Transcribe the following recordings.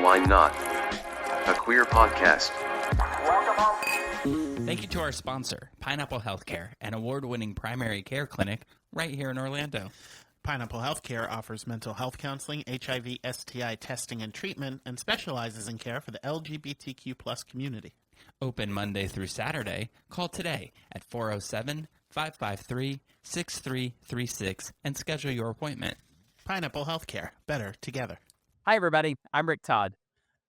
Why Not? A queer podcast. Thank you to our sponsor, Pineapple Healthcare, an award-winning primary care clinic right here in Orlando. Pineapple Healthcare offers mental health counseling, HIV, STI testing and treatment, and specializes in care for the LGBTQ plus community. Open Monday through Saturday. Call today at 407-553-6336 and schedule your appointment. Pineapple Healthcare. Better together. Hi, everybody. I'm Rick Todd.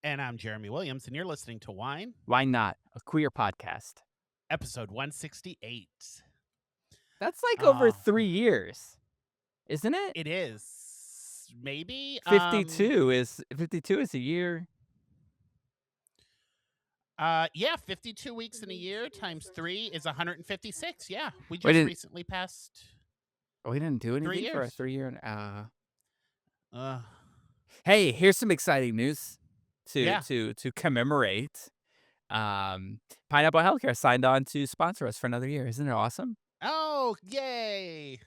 And I'm Jeremy Williams, and you're listening to Wine, Why Not? A queer podcast. episode 168. That's like over 3 years, isn't it? It is. Maybe. 52 is a year. Yeah, 52 weeks in a year times 3 is 156. Yeah, we just Wait, recently passed. We didn't do anything for a years. 3 year. Uh, Hey, here's some exciting news Yeah. to commemorate. Pineapple Healthcare signed on to sponsor us for another year. Isn't it awesome? oh, yay!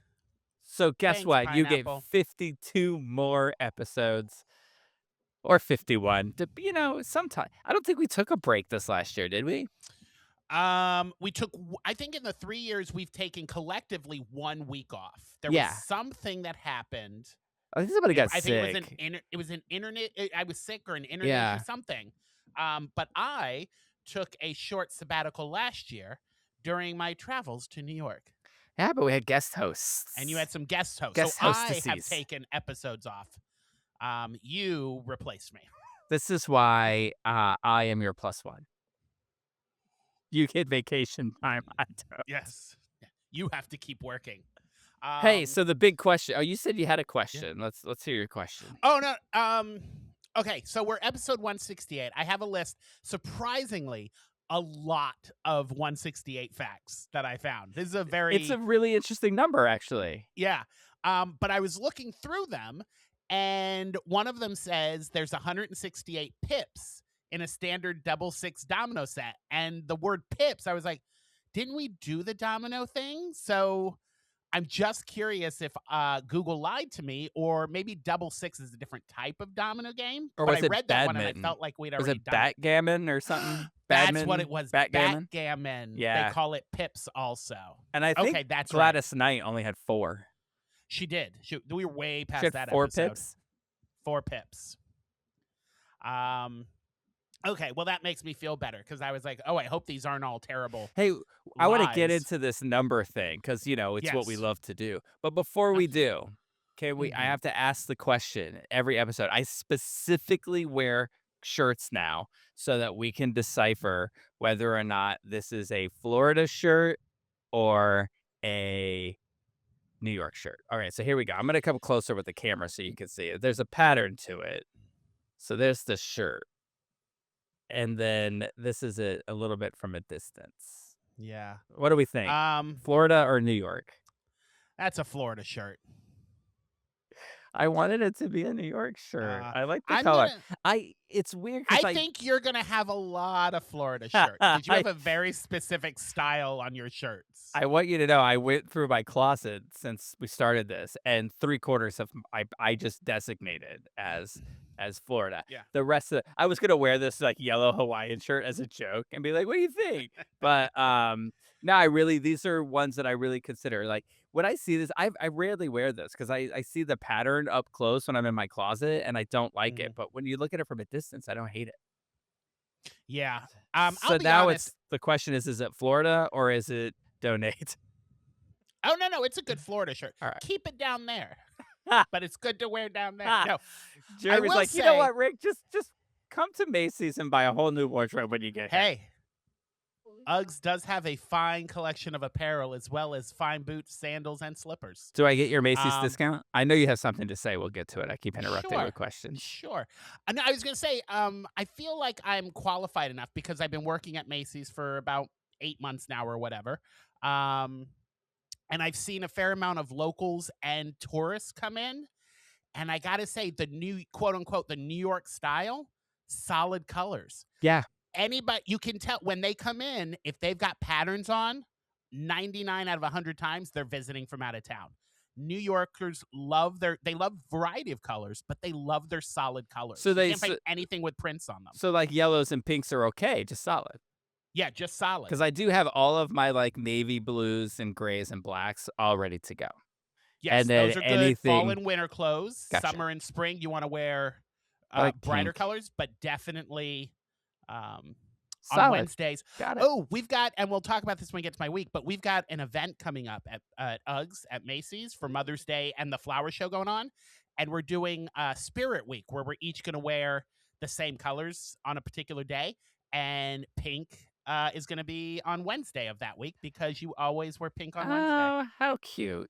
So guess Thanks, what? You get Pineapple. 52 more episodes. Or 51. Sometime. I don't think we took a break this last year, did we? We took. I think in the 3 years we've taken collectively 1 week off. There Yeah. was something that happened. I think somebody got I sick. think it was an internet. I was sick or an internet Yeah. or something. But I took a short sabbatical last year during my travels to New York, Yeah, but we had guest hosts. and you had some guest hosts. Guest so I have hostesses. taken episodes off. You replaced me. This is why I am your plus one. You get vacation time. I don't. Yes, you have to keep working. Hey, so the big question. Oh, you said you had a question. Let's hear your question. Oh no. Okay, so we're episode 168. I have a list. Surprisingly, a lot of 168 facts that I found. This is a very. It's a really interesting number, actually. Yeah. But I was looking through them, and one of them says there's 168 pips in a standard double six domino set. And the word pips, I was like, didn't we do the domino thing? So I'm just curious if Google lied to me, or maybe double six is a different type of domino game. Or but was I it read that one and I badminton? felt like we'd Was already it done it. backgammon or something? That's what it was. Backgammon. Backgammon. Yeah. They call it pips also. And I think Okay, that's right. Gladys Knight only had 4. She did. We were way past She had that 4 episode. pips. 4 pips. Okay, well that makes me feel better because I was like, oh, I hope these aren't all terrible. Hey, I want to get lies. into this number thing because it's what we Yes. love to do. But before we do, I Mhm. have to ask the question every episode. I specifically wear shirts now so that we can decipher whether or not this is a Florida shirt or a New York shirt. All right, so here we go. I'm going to come closer with the camera so you can see it. There's a pattern to it. So there's the shirt. And then this is a little bit from a distance. Yeah. What do we think? Florida or New York? That's a Florida shirt. I wanted it to be a New York shirt. I like the I'm color. gonna- It's weird because I think you're gonna have a lot of Florida shirts because you have a very specific style on your shirts. I want you to know I went through my closet since we started this, and 3/4 of I just designated as Florida. Yeah. The rest of I was gonna wear this like yellow Hawaiian shirt as a joke and be like, "What do you think?" But no, these are ones that I really consider. Like when I see this, I rarely wear this because I see the pattern up close when I'm in my closet and I don't like it. But when you look at it from a distance, I don't hate it. Yeah. So I'll be now honest. the question is it Florida or is it donate? Oh no, it's a good Florida shirt. All right. Keep it down there. But it's good to wear down there. No. Jeremy's will like, you know say- what, Rick? Just come to Macy's and buy a whole new wardrobe when you get here. Hey. Uggs does have a fine collection of apparel as well as fine boots, sandals, and slippers. Do I get your Macy's Um, discount? I know you have something to say. We'll get to it. I keep interrupting Sure. with questions. Sure. And I was going to say, I feel like I'm qualified enough because I've been working at Macy's for about 8 months now or whatever. And I've seen a fair amount of locals and tourists come in. And I got to say, the new, quote unquote, the New York style, solid colors. Yeah. Anybody, you can tell when they come in, if they've got patterns on, 99 out of 100 times they're visiting from out of town. New Yorkers love variety of colors, but they love their solid colors. So You they can't find anything with prints on them. so like yellows and pinks are okay, just solid. Yeah, just solid. Because I do have all of my like navy blues and grays and blacks all ready to go. Yes, and then those are good fall anything and winter clothes. Gotcha. Summer and spring, you want to wear like brighter pink. colors, but definitely on Solid. Wednesdays. Got it. Oh, we've got, and we'll talk about this when we get to my week, but we've got an event coming up at Uggs at Macy's for Mother's Day and the flower show going on. And we're doing Spirit Week, where we're each going to wear the same colors on a particular day. And pink is going to be on Wednesday of that week because you always wear pink on Wednesday. Oh, how cute.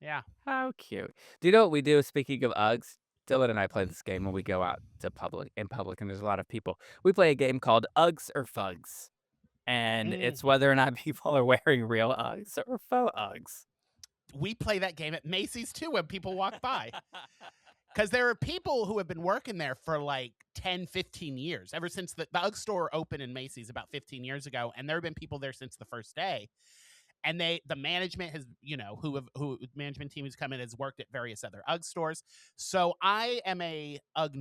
Yeah. How cute. Do you know what we do, speaking of Uggs? Dylan and I play this game when we go out to public and there's a lot of people. We play a game called Uggs or Fugs. And it's whether or not people are wearing real Uggs or faux Uggs. We play that game at Macy's too when people walk by. Because there are people who have been working there for like 10, 15 years, ever since the Ugg store opened in Macy's about 15 years ago. And there have been people there since the first day. And the management has, who management team has come in has worked at various other Ugg stores. So I am a Ugg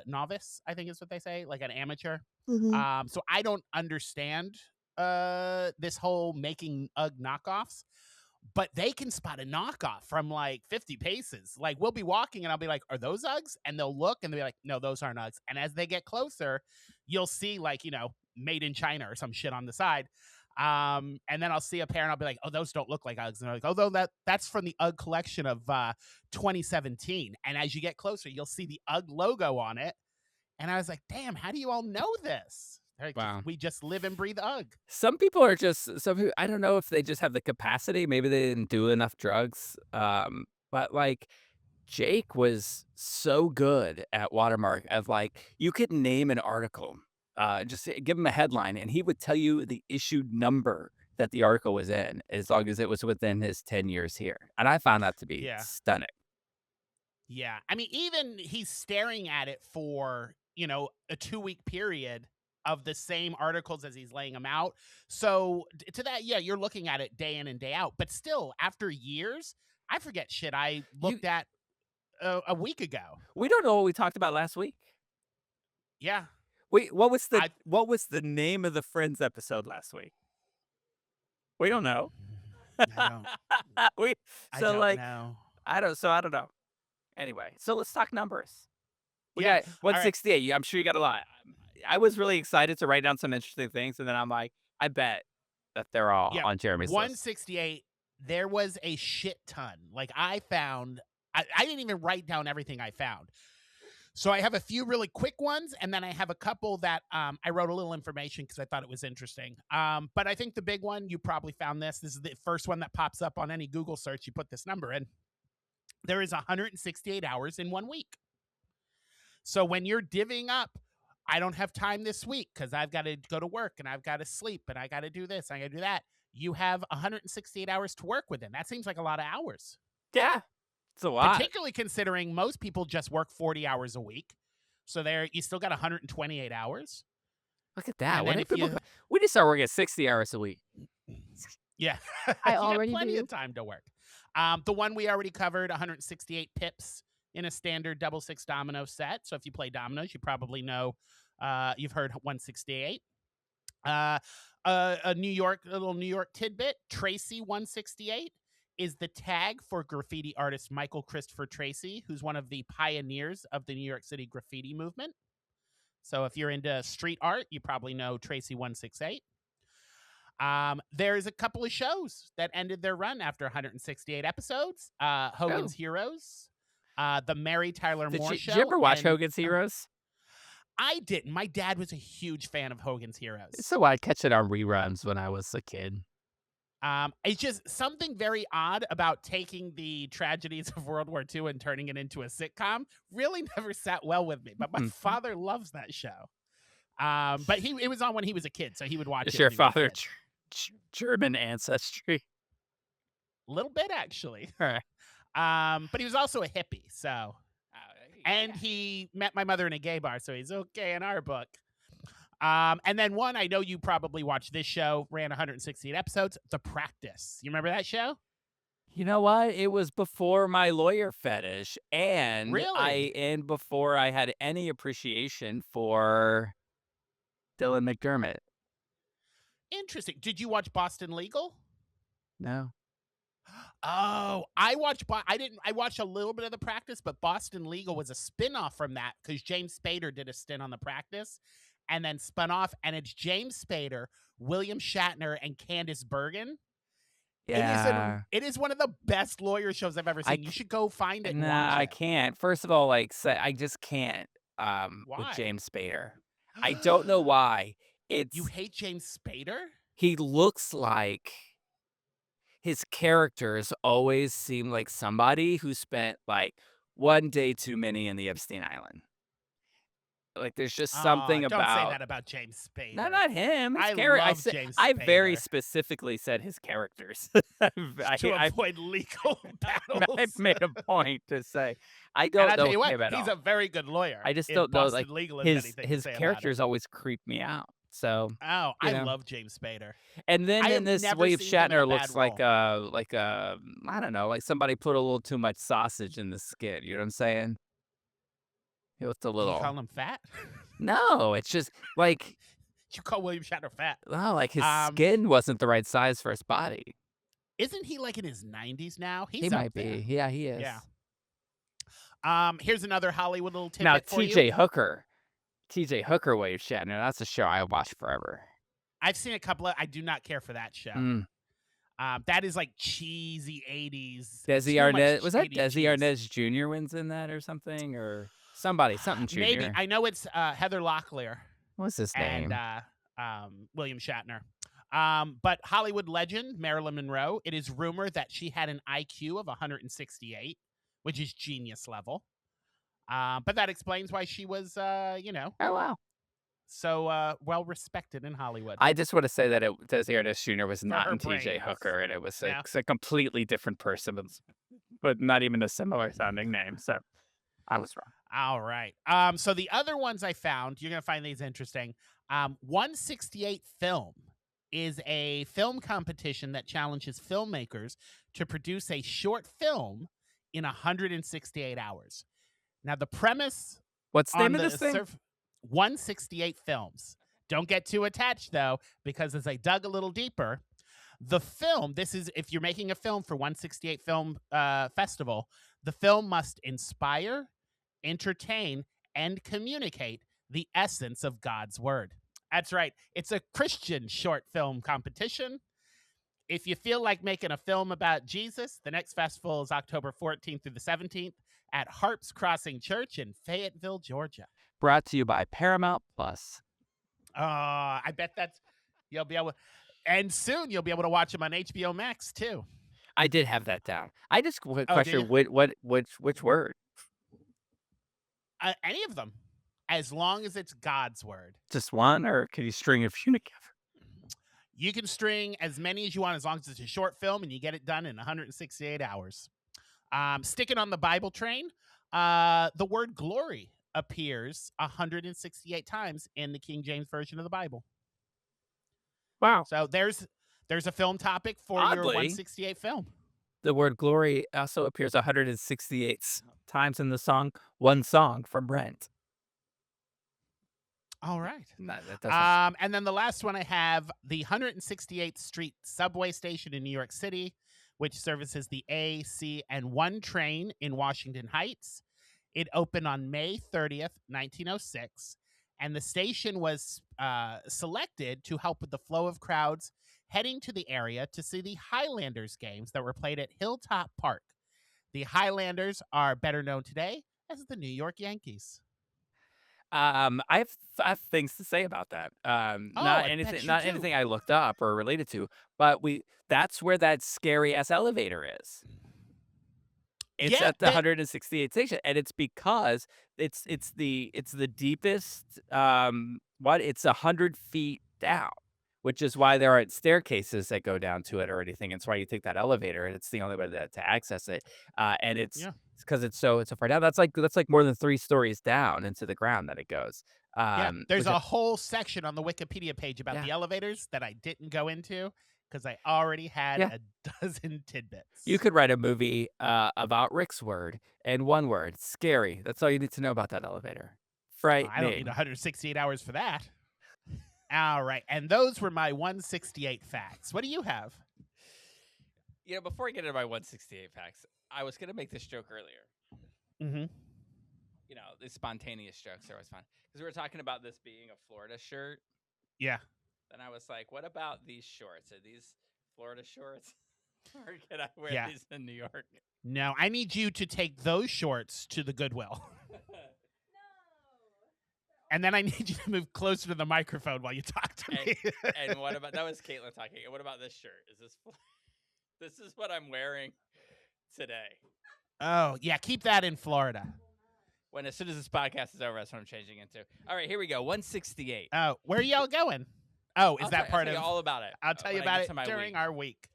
novice, I think is what they say, like an amateur. So I don't understand this whole making Ugg knockoffs. But they can spot a knockoff from like 50 paces. Like we'll be walking and I'll be like, are those Uggs? And they'll look and they'll be like, no, those aren't Uggs. And as they get closer, you'll see like, made in China or some shit on the side. And then I'll see a pair and I'll be like, oh, those don't look like Uggs. And they're like, although that's from the Ugg collection of 2017. And as you get closer, you'll see the Ugg logo on it. And I was like, damn, how do you all know this? Like, Wow. we just live and breathe Ugg. Some people, I don't know if they just have the capacity. Maybe they didn't do enough drugs. But like Jake was so good at Watermark of like, you could name an article, just give him a headline and he would tell you the issued number that the article was in as long as it was within his 10 years here. And I found that to be stunning. Yeah. I mean, even he's staring at it for, a 2-week period of the same articles as he's laying them out. So to that, yeah, you're looking at it day in and day out. But still, after years, I forget shit I looked at a week ago. We don't know what we talked about last week. Yeah. Wait, what was the name of the Friends episode last week? We don't know. I don't know. I don't know. Anyway, so let's talk numbers. We Yeah. got 168. I'm sure you got a lot. I was really excited to write down some interesting things, and then I'm like, I bet that they're all on Jeremy's list. 168, there was a shit ton. Like I found, I didn't even write down everything I found. So I have a few really quick ones, and then I have a couple that I wrote a little information because I thought it was interesting. But I think the big one, you probably found this. This is the first one that pops up on any Google search. You put this number in. There is 168 hours in 1 week. So when you're divvying up, I don't have time this week because I've got to go to work and I've got to sleep and I got to do this, I got to do that. You have 168 hours to work within. That seems like a lot of hours. Yeah, it's a lot. Particularly considering most people just work 40 hours a week. So you still got 128 hours. Look at that. And We just start working at 60 hours a week. Yeah. I already have plenty do. of time to work. The one we already covered, 168 pips in a standard double six domino set. So if you play dominoes, you probably know you've heard 168. A little New York tidbit, Tracy 168 is the tag for graffiti artist Michael Christopher Tracy, who's one of the pioneers of the New York City graffiti movement. So if you're into street art, you probably know Tracy 168. There's a couple of shows that ended their run after 168 episodes. Hogan's Heroes, the Mary Tyler Moore Show. Did you ever watch Hogan's Heroes? I didn't. My dad was a huge fan of Hogan's Heroes. So I'd catch it on reruns when I was a kid. It's just something very odd about taking the tragedies of World War II and turning it into a sitcom. Really never sat well with me, but my father loves that show. But it was on when he was a kid, so he would watch it. Is your father German ancestry? A little bit, actually. All right. But he was also a hippie, so. And he met my mother in a gay bar, so he's okay in our book. And then one, I know you probably watched this show, ran 168 episodes, The Practice. You remember that show? You know what? It was before my lawyer fetish, and Really? before I had any appreciation for Dylan McDermott. Interesting. Did you watch Boston Legal? No. Oh, I watched a little bit of The Practice, but Boston Legal was a spin-off from that because James Spader did a stint on The Practice and then spun off, and it's James Spader, William Shatner, and Candice Bergen. Yeah. It is one of the best lawyer shows I've ever I seen. You should go find it and Nah, watch I it. can't. First of all, like, I just can't, with Why? James Spader. I don't know why. You It's hate James Spader? he looks like his characters always seem like somebody who spent, like, 1 day too many in the Epstein Island. Like, there's just Aw, something don't say about that about James no, Spader. not him, his I character. love James I very Spader specifically said his characters. to I avoid legal I've battles. made a point to say, I And don't I'll tell know you what, him at he's all. a very good lawyer I just if don't know, Boston like, Legal has his anything to say about it. characters always creep me out, so, Oh, you I know. love James Spader. And then I in have this, never William seen him in a Shatner bad looks role. like a I don't know, like somebody put a little too much sausage in the skin, you know what I'm saying? He looked a Do you call little him fat? No, it's just, like, You call William Shatner fat. no, like, his Um, skin wasn't the right size for his body. isn't he like in his 90s now? He He's up might there. be. Yeah, he is. Yeah. Here's another Hollywood little Now tidbit for you. TJ Hooker, William Shatner, that's a show I watched forever. I've seen a couple of. I do not care for that show. Mm. That is like cheesy 80s. Desi Too much Arnaz was that 80s Desi cheese. Arnaz Jr. wins in that or something? Or something junior. Maybe I know it's Heather Locklear What's his and name? William Shatner. But Hollywood legend Marilyn Monroe. It is rumored that she had an IQ of 168, which is genius level. But that explains why she was, Oh, wow. so well respected in Hollywood. I just wanna say that Desi Arnaz Jr. was not her in TJ brains. Hooker, and it was Yeah. it's a completely different person, but not even a similar sounding name, so I was wrong. All right. So the other ones I found, you're gonna find these interesting. 168 Film is a film competition that challenges filmmakers to produce a short film in 168 hours. Now the premise What's the on name of the this thing? 168 Films. Don't get too attached though, because as I dug a little deeper, the film, this is if you're making a film for 168 Film Festival, the film must inspire, entertain, and communicate the essence of God's word. That's right. It's a Christian short film competition. If you feel like making a film about Jesus, the next festival is October 14th through the 17th at Harps Crossing Church in Fayetteville, Georgia. Brought to you by Paramount Plus. I bet you'll be able, and soon you'll be able to watch them on HBO Max too. I did have that down. I just did question you? which word? Any of them, as long as it's God's word. Just one, or can you string a few together? You can string as many as you want as long as it's a short film and you get it done in 168 hours. Sticking on the Bible train, the word glory appears 168 times in the King James Version of the Bible. Wow. So there's a film topic for your Oddly, 168 film. The word glory also appears 168 times in the song One Song from Rent. All right. No, that doesn't. And then the last one I have, the 168th Street subway station in New York City, which services the A, C, and 1 train in Washington Heights. It opened on May 30th, 1906, and the station was selected to help with the flow of crowds heading to the area to see the Highlanders games that were played at Hilltop Park. The Highlanders are better known today as the New York Yankees. I have things to say about that. Not I bet you do. anything I looked up or related to, but that's where that scary ass elevator is. It's Yeah, at the 168th station, and it's because it's the deepest. It's 100 feet down, which is why there aren't staircases that go down to it or anything. It's why you take that elevator, and it's the only way to access it. And it's because it's so far down. That's like more than 3 stories down into the ground that it goes. There's which a whole section on the Wikipedia page about Yeah. the elevators that I didn't go into because I already had Yeah. a dozen tidbits. You could write a movie about Rick's word and one word, scary. That's all you need to know about that elevator. I don't need Frightening. 168 hours for that. All right. And those were my 168 facts. What do you have? You know, before I get into my 168 facts, I was going to make this joke earlier. Mm-hmm. You know, the spontaneous jokes are always fun. Because we were talking about this being a Florida shirt. Yeah. And I was like, what about these shorts? Are these Florida shorts? Or can I wear Yeah. these in New York? No, I need you to take those shorts to the Goodwill. And then I need you to move closer to the microphone while you talk to me. And what about, that was Caitlin talking. And what about this shirt? Is this, this is what I'm wearing today. Oh, yeah, keep that in Florida. When as soon as this podcast is over, that's what I'm changing into. All right, here we go. 168. Oh, where are y'all going? Oh, is that part I'll tell of you all about it? I'll tell you when I about get it to my during week. our week.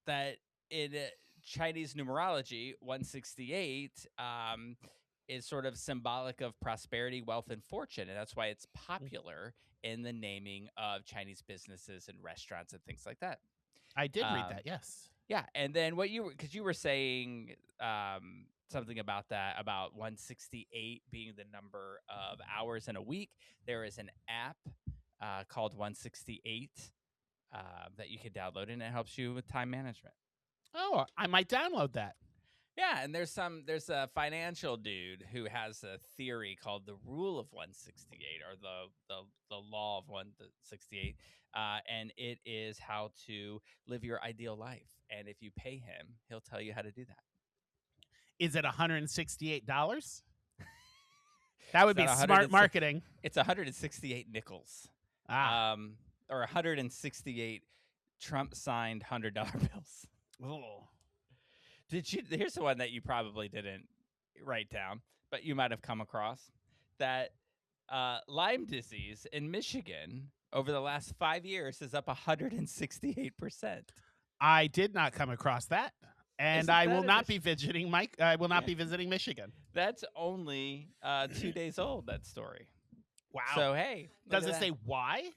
That in Chinese numerology, 168 is sort of symbolic of prosperity, wealth, and fortune, and that's why it's popular in the naming of Chinese businesses and restaurants and things like that. I did read that, yes. Yeah, and then what because you were saying something about that, about 168 being the number of hours in a week. There is an app called 168 that you can download, and it helps you with time management. Oh, I might download that. Yeah, and there's a financial dude who has a theory called the rule of 168 or the law of 168, and it is how to live your ideal life. And if you pay him, he'll tell you how to do that. Is it $168? That would be that smart marketing. It's 168 nickels, or 168 Trump signed $100 bills. Oh. Here's the one that you probably didn't write down, but you might have come across, that Lyme disease in Michigan over the last 5 years is up 168%. I did not come across that, and Isn't I that will a not be visiting I will not Yeah. be visiting Michigan. That's only 2 days old, that story. Wow. So, hey. Does it say why?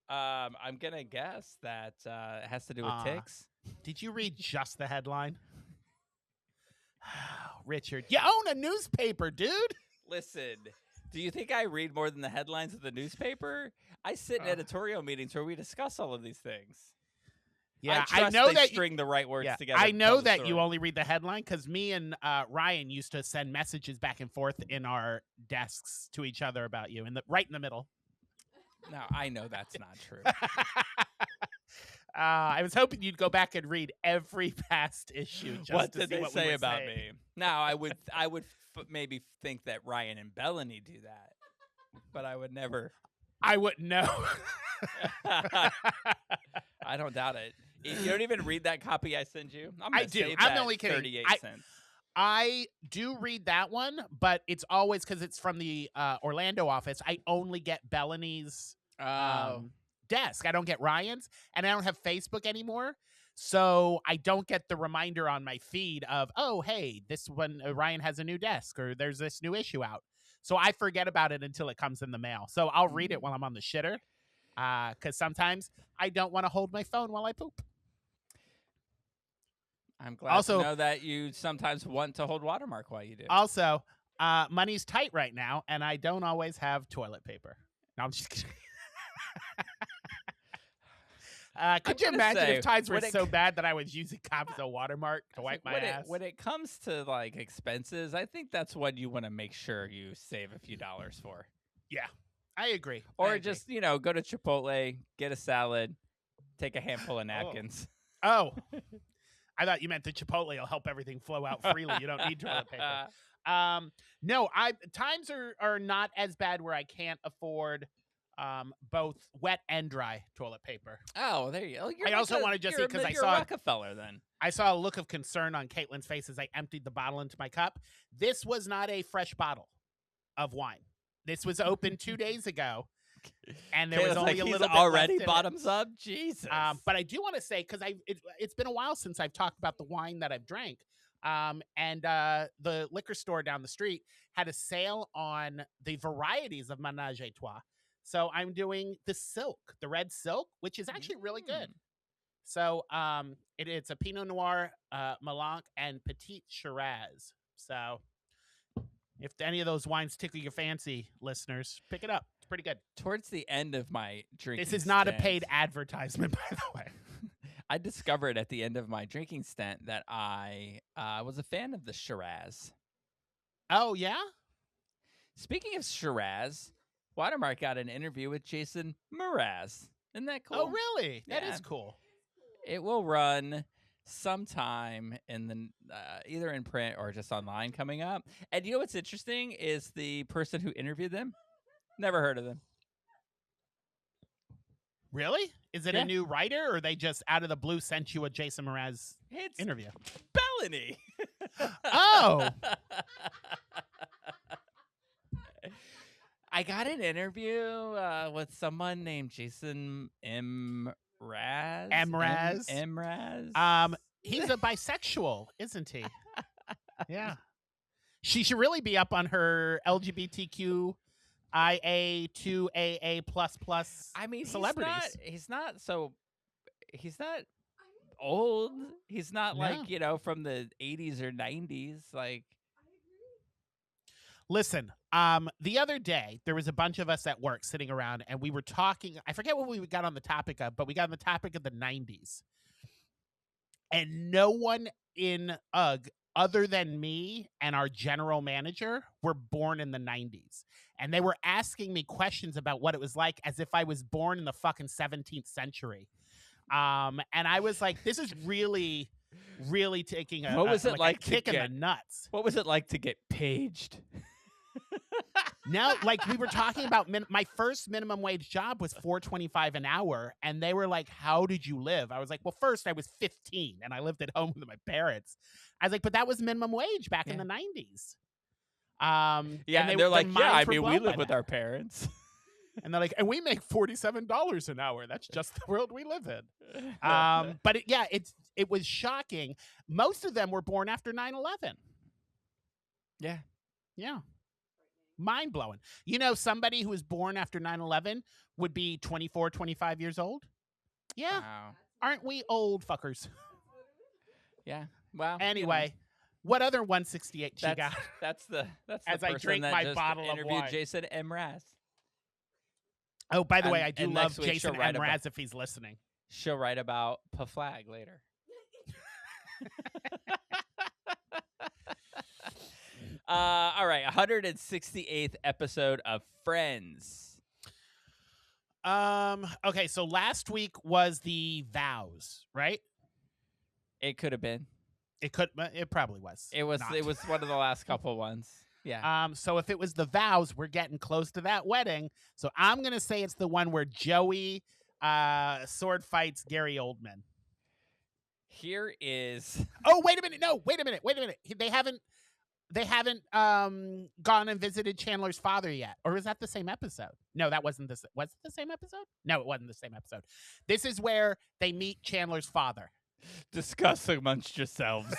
I'm going to guess that it has to do with ticks. Did you read just the headline? Richard, you own a newspaper, dude. Listen, do you think I read more than the headlines of the newspaper? I sit in editorial meetings where we discuss all of these things. Yeah, I know they that string the right words together. I to know tell the that you story. only read the headline because me and Ryan used to send messages back and forth in our desks to each other about you, right in the middle. No, I know that's not true. I was hoping you'd go back and read every past issue. Just What to did see they what say we about saying. me? Now, I would maybe think that Ryan and Bellany do that, but I would never. I wouldn't know. I don't doubt it. You don't even read that copy I send you? I do. I'm only kidding. 38 cents. I do read that one, but it's always because it's from the Orlando office. I only get Bellany's desk. I don't get Ryan's, and I don't have Facebook anymore. So I don't get the reminder on my feed of, oh, hey, this one, Ryan has a new desk, or there's this new issue out. So I forget about it until it comes in the mail. So I'll read it while I'm on the shitter, because sometimes I don't want to hold my phone while I poop. I'm glad to know that you sometimes want to hold watermark while you do. Also, money's tight right now, and I don't always have toilet paper. No, I'm just kidding. Could you imagine if times were so bad that I was using copies of watermark to wipe my ass? When it comes to like expenses, I think that's what you want to make sure you save a few dollars for. Yeah, I agree. Or just, go to Chipotle, get a salad, take a handful of napkins. Oh. I thought you meant the Chipotle will help everything flow out freely. You don't need toilet paper. No, times are not as bad where I can't afford both wet and dry toilet paper. Oh, there you go. I also want to just see because I saw Rockefeller then. I saw a look of concern on Caitlin's face as I emptied the bottle into my cup. This was not a fresh bottle of wine. This was open 2 days ago. And there was only a little bit already left bottoms up. Jesus. But I do want to say, because it's been a while since I've talked about the wine that I've drank. And the liquor store down the street had a sale on the varieties of Ménage à Trois. So I'm doing the red silk, which is actually really good. So it's a Pinot Noir, Melanc, and Petite Shiraz. So if any of those wines tickle your fancy, listeners, pick it up. It's pretty good. Towards the end of my drinking This is not a stint, paid advertisement, by the way. I discovered at the end of my drinking stint that I was a fan of the Shiraz. Oh, yeah? Speaking of Shiraz, Watermark got an interview with Jason Mraz. Isn't that cool? Oh, really? That Yeah. is cool. It will run sometime in the either in print or just online coming up. And you know what's interesting is the person who interviewed them. Never heard of them. Really? Is it Yeah. a new writer, or they just out of the blue sent you a Jason Mraz It's interview? Bellany. Oh. I got an interview with someone named Jason Mraz. Mraz. Mraz. He's a bisexual, isn't he? Yeah. She should really be up on her LGBTQ IA2AA++ I mean, celebrities. He's not old. He's not No. like, from the 80s or 90s. Like, Listen, the other day there was a bunch of us at work sitting around and we were talking. I forget what we got on the topic of, but we got on the topic of the 90s. And no one in UGG other than me and our general manager were born in the 90s. And they were asking me questions about what it was like as if I was born in the fucking 17th century. And I was like, this is really, really taking a, What was it like a kick to in the nuts. what was it like to get paged? Now, like we were talking about, my first minimum wage job was $4.25 an hour, and they were like, "How did you live?" I was like, "Well, first I was 15 and I lived at home with my parents." I was like, "But that was minimum wage back in the 90s." Yeah, and they're like, "Yeah, I mean, we live with our parents." And they're like, "And we make $47 an hour. That's just the world we live in." But it was shocking. Most of them were born after 9/11. Yeah. Yeah. Mind blowing. You know, somebody who was born after 9/11 would be 24, 25 years old. Yeah. Wow. Aren't we old fuckers? Yeah. Well. Anyway, what other 168 you got? That's the As person I drink that my just bottle of interviewed wine. Jason Mraz. Oh, by the way, And- I do and love next week Jason she'll write Mraz if he's listening. She'll write about Flag later. All right, 168th episode of Friends. Okay, so last week was the vows, right? It could have been. It probably was. It was. not. It was one of the last couple ones. Yeah. So if it was the vows, we're getting close to that wedding. So I'm gonna say it's the one where Joey sword fights Gary Oldman. Here is. Oh, wait a minute. No, wait a minute. They haven't gone and visited Chandler's father yet. Or is that the same episode? No, that wasn't this. Was it the same episode? No, it wasn't the same episode. This is where they meet Chandler's father. Discuss amongst yourselves.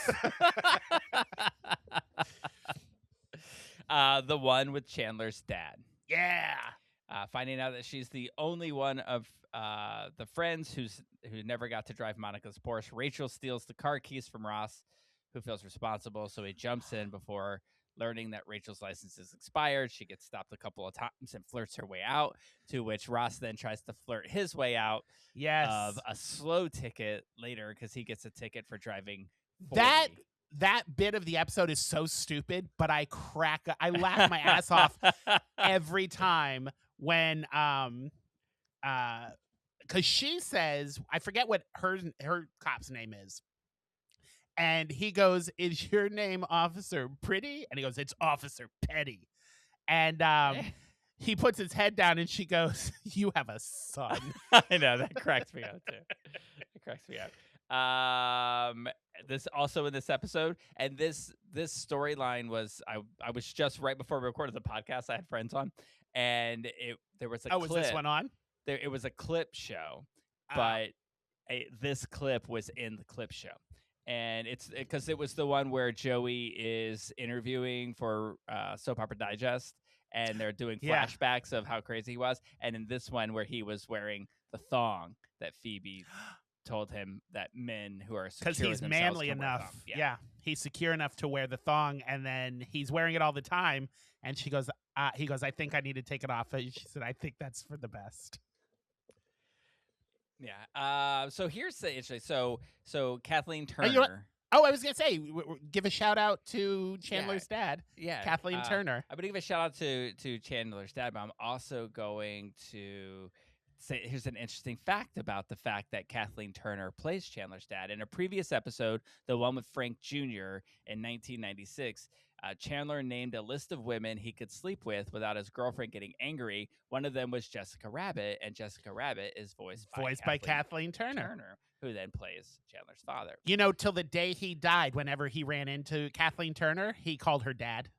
The one with Chandler's dad. Yeah. Finding out that she's the only one of the friends who never got to drive Monica's Porsche. Rachel steals the car keys from Ross, who feels responsible, so he jumps in before learning that Rachel's license is expired. She gets stopped a couple of times and flirts her way out, to which Ross then tries to flirt his way out of a slow ticket later because he gets a ticket for driving 40. That bit of the episode is so stupid, but I laugh my ass off every time when because she says, I forget what her cop's name is. And he goes, "Is your name Officer Pretty?" And he goes, "It's Officer Petty." And he puts his head down and she goes, "You have a son." I know, that cracks me up too. It cracks me up. This also in this episode, and this storyline was I was just right before we recorded the podcast. I had friends on, and there was a clip. Was this one on? It was a clip show, but this clip was in the clip show. And it's because it was the one where Joey is interviewing for Soap Opera Digest, and they're doing Yeah. flashbacks of how crazy he was. And in this one, where he was wearing the thong that Phoebe told him that men who are secure Because he's themselves manly can wear enough. thong. Yeah. He's secure enough to wear the thong, and then he's wearing it all the time. And she goes, he goes, I think I need to take it off. And she said, I think that's for the best. Yeah. So here's the interesting. So Kathleen Oh, you know what? Turner. Oh, I was going to say, give a shout out to Chandler's dad, Yeah, Kathleen Turner. I'm gonna give a shout out to Chandler's dad, but I'm also going to say here's an interesting fact about the fact that Kathleen Turner plays Chandler's dad. In a previous episode, the one with Frank Jr. in 1996, Chandler named a list of women he could sleep with without his girlfriend getting angry. One of them was Jessica Rabbit, and Jessica Rabbit is voiced by Kathleen Turner, who then plays Chandler's father. You know, till the day he died, whenever he ran into Kathleen Turner, he called her dad.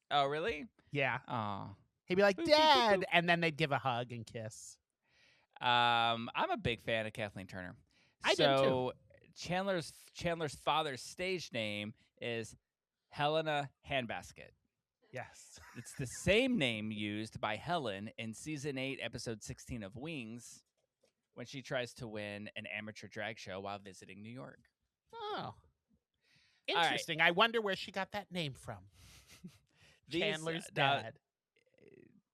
Oh, really? Yeah. Oh. He'd be like, Boop, boop, boop, Dad, boop. and then they'd give a hug and kiss. I'm a big fan of Kathleen Turner. I do too. Chandler's father's stage name is Helena Handbasket. Yes. It's the same name used by Helen in season 8, episode 16 of Wings, when she tries to win an amateur drag show while visiting New York. Oh. Interesting. I wonder where she got that name from. Chandler's dad.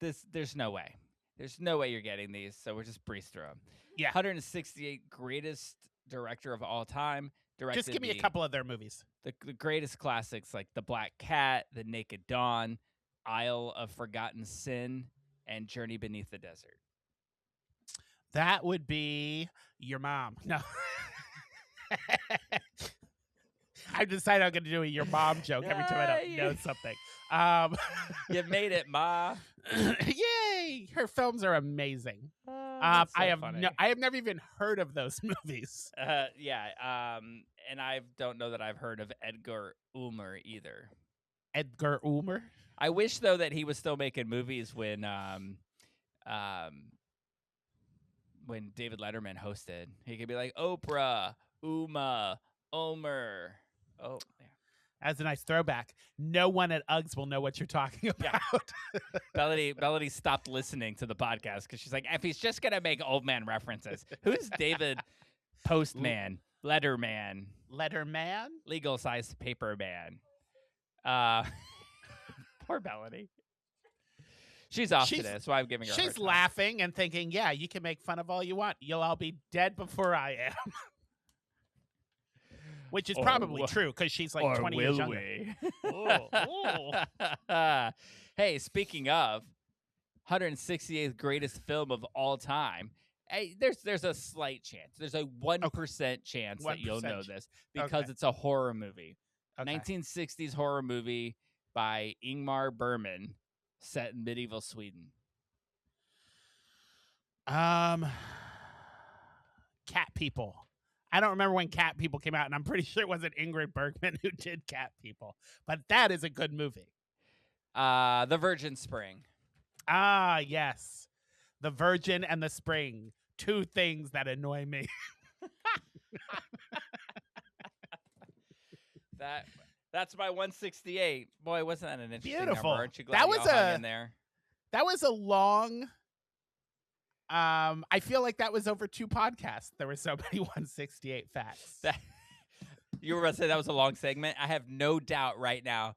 There's no way. There's no way you're getting these, so we'll just breeze through them. Yeah. 168 greatest director of all time. Just give me a couple of their movies. The greatest classics like The Black Cat, The Naked Dawn, Isle of Forgotten Sin, and Journey Beneath the Desert. That would be your mom. No. I decided I'm going to do a your mom joke every time I don't know something. You made it, Ma. Yay! Her films are amazing. I have never even heard of those movies. And I don't know that I've heard of Edgar Ulmer either. Edgar Ulmer? I wish though that he was still making movies when David Letterman hosted. He could be like Oprah, Uma, Ulmer. Oh, yeah. That's a nice throwback. No one at Uggs will know what you're talking about. Yeah. Melody stopped listening to the podcast because she's like, if he's just gonna make old man references, who's David Postman, Letterman, legal size paper man? Poor Melody. She's off today, so I'm giving her. She's laughing and thinking, "Yeah, you can make fun of all you want. You'll all be dead before I am." Which is probably true because she's like 20 years younger. Hey, speaking of 168th greatest film of all time, hey, there's a slight chance. There's a 1% chance that you'll know this because it's a horror movie. Okay. 1960s horror movie by Ingmar Bergman set in medieval Sweden. Cat People. I don't remember when Cat People came out, and I'm pretty sure it wasn't Ingrid Bergman who did Cat People. But that is a good movie. The Virgin Spring. Ah, yes. The Virgin and the Spring. Two things that annoy me. That's my 168. Boy, wasn't that an interesting Beautiful. number? Aren't you glad you all hung in there? That was a long... I feel like that was over 2 podcasts. There were so many 168 facts. You were going to say that was a long segment? I have no doubt right now.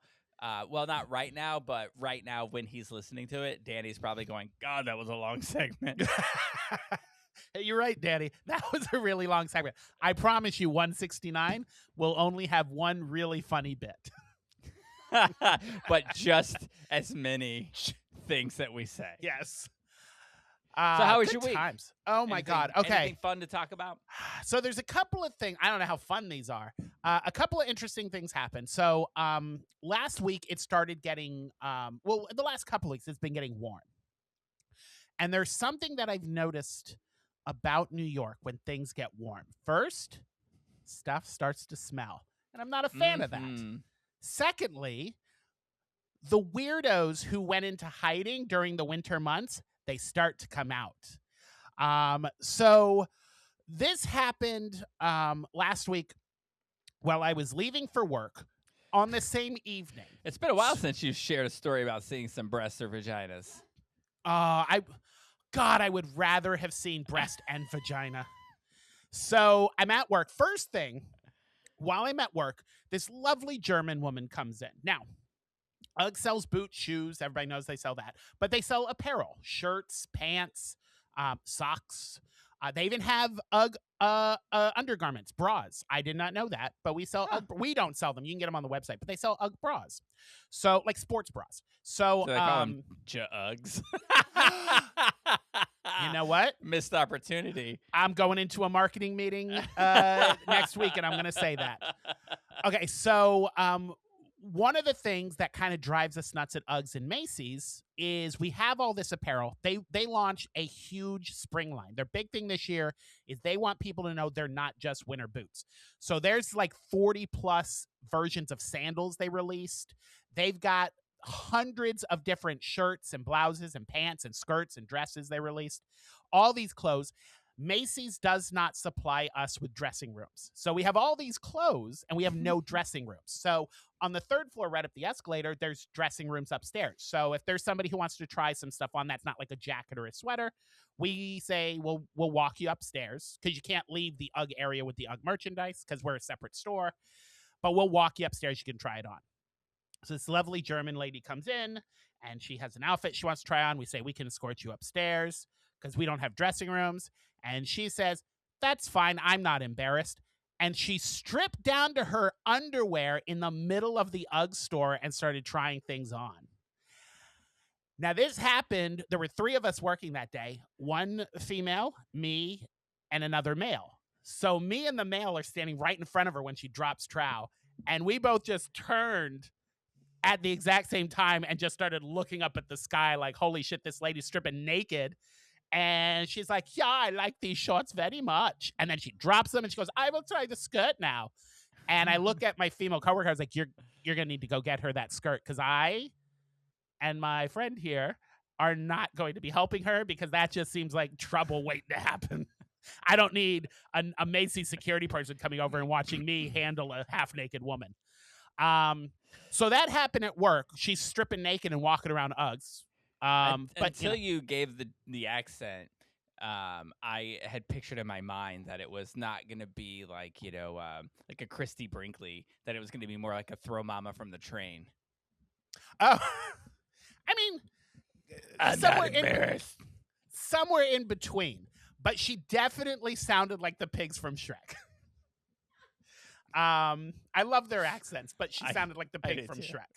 Well, not right now, but right now when he's listening to it, Danny's probably going, God, that was a long segment. You're right, Danny. That was a really long segment. I promise you 169 will only have one really funny bit. But just as many things that we say. Yes. So how was your week? Times. Oh, my God. Okay. Anything fun to talk about? So there's a couple of things. I don't know how fun these are. A couple of interesting things happened. So last week it started getting, the last couple of weeks it's been getting warm. And there's something that I've noticed about New York when things get warm. First, stuff starts to smell. And I'm not a fan of that. Secondly, the weirdos who went into hiding during the winter months, they start to come out. So this happened last week while I was leaving for work. on the same evening, It's been a while since you shared a story about seeing some breasts or vaginas. I would rather have seen breast and vagina. So I'm at work. First thing, while I'm at work, this lovely German woman comes in. Now, UGG sells boots, shoes. Everybody knows they sell that. But they sell apparel, shirts, pants, socks. They even have UGG undergarments, bras. I did not know that, but we sell UGG. We don't sell them. You can get them on the website, but they sell UGG bras. So, like sports bras. So they call them Uggs. you know what? Missed opportunity. I'm going into a marketing meeting next week, and I'm going to say that. Okay, so one of the things that kind of drives us nuts at Uggs and Macy's is we have all this apparel. They launch a huge spring line. Their big thing this year is they want people to know they're not just winter boots. So there's like 40 plus versions of sandals they released. They've got hundreds of different shirts and blouses and pants and skirts and dresses they released. All these clothes. Macy's does not supply us with dressing rooms. So we have all these clothes and we have no dressing rooms. So on the third floor, right up the escalator, there's dressing rooms upstairs. So if there's somebody who wants to try some stuff on that's not like a jacket or a sweater, we say, we'll walk you upstairs because you can't leave the UGG area with the UGG merchandise because we're a separate store. But we'll walk you upstairs. You can try it on. So this lovely German lady comes in and she has an outfit she wants to try on. We say, we can escort you upstairs because we don't have dressing rooms. And she says, that's fine. I'm not embarrassed. And she stripped down to her underwear in the middle of the UGG store and started trying things on. Now, this happened. There were 3 of us working that day, 1 female, me, and another male. So me and the male are standing right in front of her when she drops trow. And we both just turned at the exact same time and just started looking up at the sky like, holy shit, this lady's stripping naked. And she's like, yeah, I like these shorts very much. And then she drops them and she goes, I will try the skirt now. And I look at my female coworker. I was like, you're going to need to go get her that skirt because I and my friend here are not going to be helping her because that just seems like trouble waiting to happen. I don't need a Macy's security person coming over and watching me handle a half-naked woman. So that happened at work. She's stripping naked and walking around Uggs. But until you gave the accent, I had pictured in my mind that it was not going to be like, like a Christy Brinkley, that it was going to be more like a throw mama from the train. Oh, I mean, I'm not embarrassed. Somewhere in between. But she definitely sounded like the pigs from Shrek. I love their accents, but she sounded like the pig from Shrek.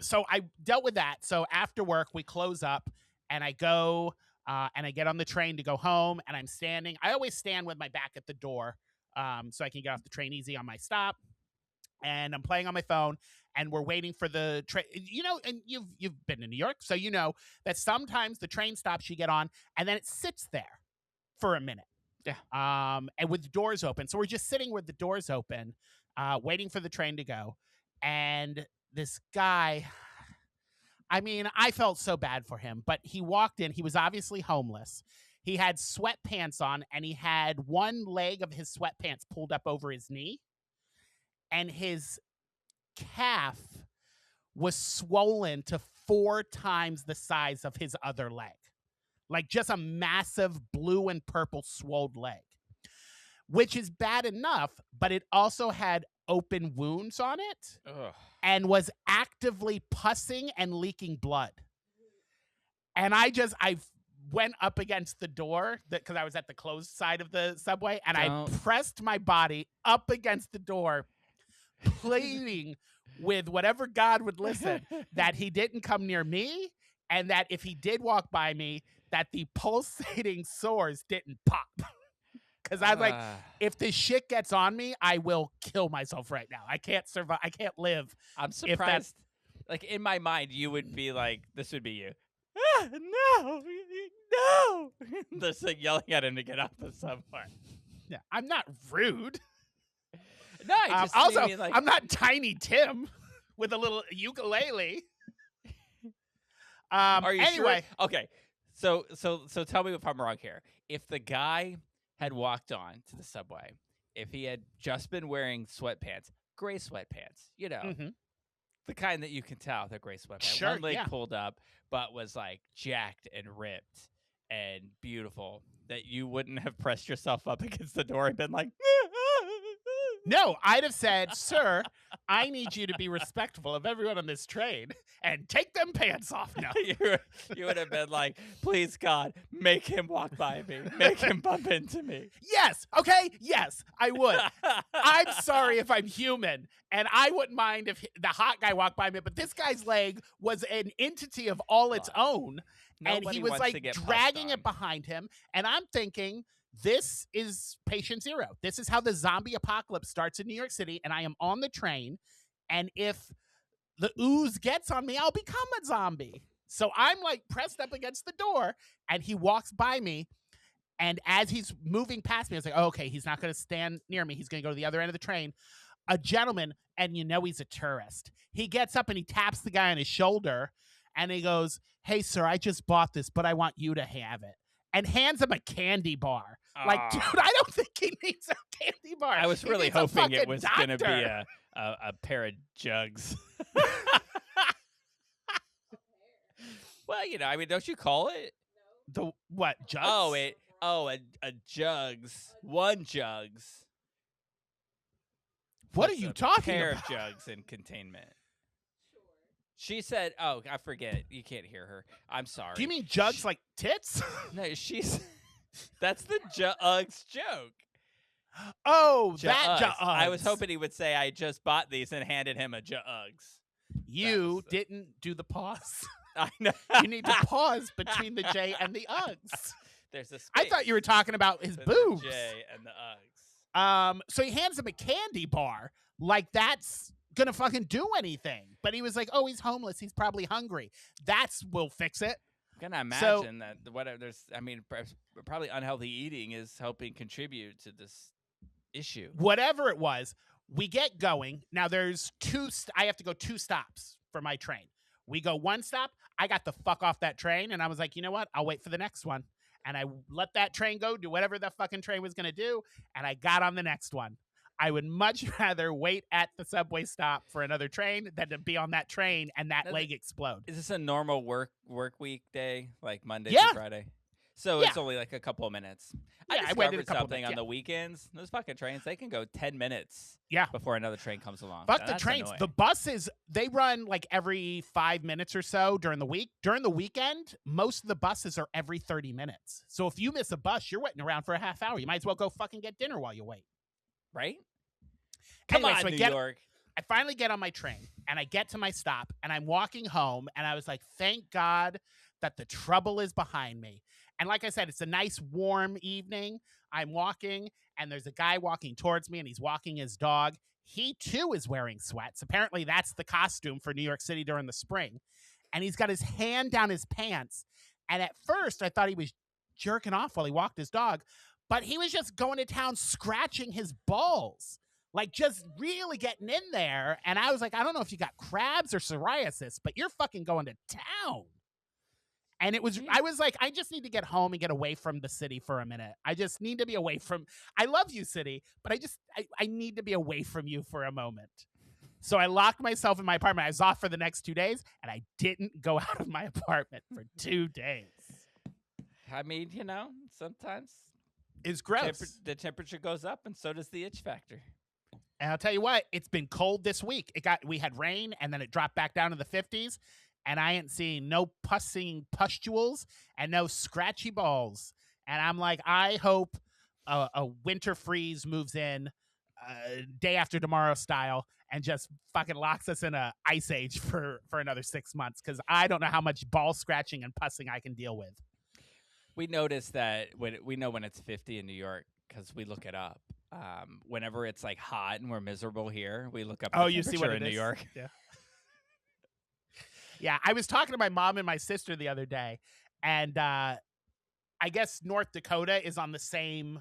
So I dealt with that. So after work, we close up and I go and I get on the train to go home and I'm standing. I always stand with my back at the door so I can get off the train easy on my stop. And I'm playing on my phone and we're waiting for the train. And you've been in New York, so you know that sometimes the train stops you get on and then it sits there for a minute. Yeah. And with the doors open. So we're just sitting with the doors open, waiting for the train to go. And this guy, I mean, I felt so bad for him, but he walked in. He was obviously homeless. He had sweatpants on and he had one leg of his sweatpants pulled up over his knee. And his calf was swollen to 4 times the size of his other leg. Like just a massive blue and purple swollen leg, which is bad enough, but it also had open wounds on it. Ugh. And was actively pussing and leaking blood. And I went up against the door because I was at the closed side of the subway and I pressed my body up against the door, pleading with whatever God would listen that he didn't come near me and that if he did walk by me, that the pulsating sores didn't pop. Because I was like, if this shit gets on me, I will kill myself right now. I can't survive. I can't live. I'm surprised. Like, in my mind, you would be like, this would be you. No. Just like yelling at him to get off the subway. Yeah, I'm not rude. No, I just also, like... I'm not Tiny Tim with a little ukulele. Are you anyway. Sure? Okay. So tell me if I'm wrong here. If the guy had walked on to the subway, if he had just been wearing sweatpants, gray sweatpants, Mm-hmm. the kind that you can tell they're gray sweatpants. Sure, One leg yeah. pulled up, but was like jacked and ripped and beautiful that you wouldn't have pressed yourself up against the door and been like, No, I'd have said, sir, I need you to be respectful of everyone on this train and take them pants off now. you would have been like, please God, make him walk by me, make him bump into me. Yes. Okay. Yes, I would. I'm sorry if I'm human, and I wouldn't mind if the hot guy walked by me, but this guy's leg was an entity of all its own, and Nobody he was wants to like get pussed dragging on. it behind him, and I'm thinking, this is patient zero. This is how the zombie apocalypse starts in New York City, and I am on the train, and if the ooze gets on me, I'll become a zombie. So I'm like pressed up against the door, and he walks by me. And as he's moving past me, I was like, oh, okay, he's not going to stand near me. He's going to go to the other end of the train. A gentleman, and he's a tourist. He gets up and he taps the guy on his shoulder, and he goes, hey, sir, I just bought this, but I want you to have it. And hands him a candy bar. Like, dude, I don't think he needs a candy bar. I was He really needs a hoping it fucking was going to be doctor. a pair of jugs. Well, I mean, don't you call it? The what, jugs? A jugs. One jugs. What are Puts you a talking pair about? of jugs in containment. She said, oh, I forget. You can't hear her. I'm sorry. Do you mean jugs like tits? No, that's the jugs joke. Oh, that Jugs. jugs. I was hoping he would say, I just bought these and handed him a jugs. You didn't do the pause. I know. You need to pause between the J and the Uggs. There's a space I thought you were talking about his between boobs. the J and the Uggs. So he hands him a candy bar, like that's gonna fucking do anything. But he was like, "Oh, he's homeless. He's probably hungry. Will fix it." I'm gonna imagine that probably unhealthy eating is helping contribute to this issue. Whatever it was, we get going. Now there's I have to go 2 stops for my train. We go 1 stop. I got the fuck off that train, and I was like, you know what? I'll wait for the next one. And I let that train go, do whatever the fucking train was gonna do, and I got on the next one. I would much rather wait at the subway stop for another train than to be on that train and that leg explode. Is this a normal work week day, like Monday Yeah. through Friday? So it's only like a couple of minutes. Yeah, I I waited a discovered couple something minutes, on the weekends. Those fucking trains, they can go 10 minutes Yeah. before another train comes along. Fuck Now, the that's trains. annoying. The buses, they run like every 5 minutes or so during the week. During the weekend, most of the buses are every 30 minutes. So if you miss a bus, you're waiting around for a half hour. You might as well go fucking get dinner while you wait. Right? Come Anyway, on, so New York. I finally get on my train and I get to my stop and I'm walking home and I was like, thank God that the trouble is behind me. And like I said, it's a nice warm evening. I'm walking and there's a guy walking towards me and he's walking his dog. He too is wearing sweats. Apparently that's the costume for New York City during the spring. And he's got his hand down his pants. And at first I thought he was jerking off while he walked his dog, but he was just going to town scratching his balls. Like just really getting in there. And I was like, I don't know if you got crabs or psoriasis, but you're fucking going to town. And I was like, I just need to get home and get away from the city for a minute. I just need to be away from, I love you, city, but I need to be away from you for a moment. So I locked myself in my apartment. I was off for the next 2 days and I didn't go out of my apartment for 2 days. I mean, sometimes It's gross. the temperature goes up and so does the itch factor. And I'll tell you what, it's been cold this week. We had rain and then it dropped back down to the 50s. And I ain't seen no pustules and no scratchy balls. And I'm like, I hope a winter freeze moves in day after tomorrow style and just fucking locks us in a ice age for another 6 months. Because I don't know how much ball scratching and pussing I can deal with. We noticed that we know when it's 50 in New York because we look it up. Whenever it's like hot and we're miserable here, we look up the you see what temperature it in New is? York. Yeah. Yeah, I was talking to my mom and my sister the other day, and I guess North Dakota is on the same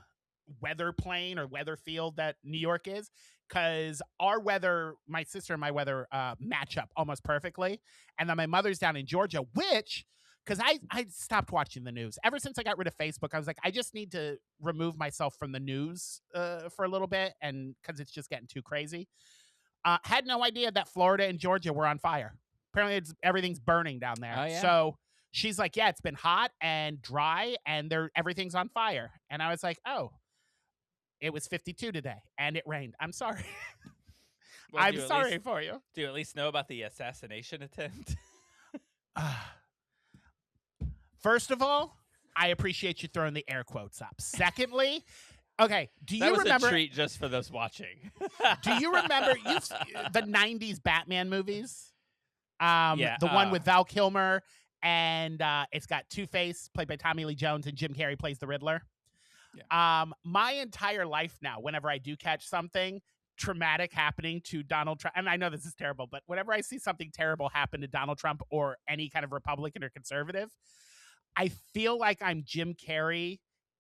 weather plane or weather field that New York is, because our weather, my sister and my weather match up almost perfectly. And then my mother's down in Georgia, which, because I stopped watching the news. Ever since I got rid of Facebook, I was like, I just need to remove myself from the news for a little bit, and because it's just getting too crazy. Had no idea that Florida and Georgia were on fire. Apparently, everything's burning down there. Oh, yeah? So she's like, yeah, it's been hot and dry, and everything's on fire. And I was like, oh, it was 52 today, and it rained. I'm sorry. Well, I'm sorry for you. Do you at least know about the assassination attempt? First of all, I appreciate you throwing the air quotes up. Secondly, okay, do you That was remember? a treat just for those watching. Do you remember the '90s Batman movies? Yeah, the one with Val Kilmer, and it's got Two-Face played by Tommy Lee Jones, and Jim Carrey plays the Riddler. Yeah. My entire life now, whenever I do catch something traumatic happening to Donald Trump, and I know this is terrible, but whenever I see something terrible happen to Donald Trump or any kind of Republican or conservative, I feel like I'm Jim Carrey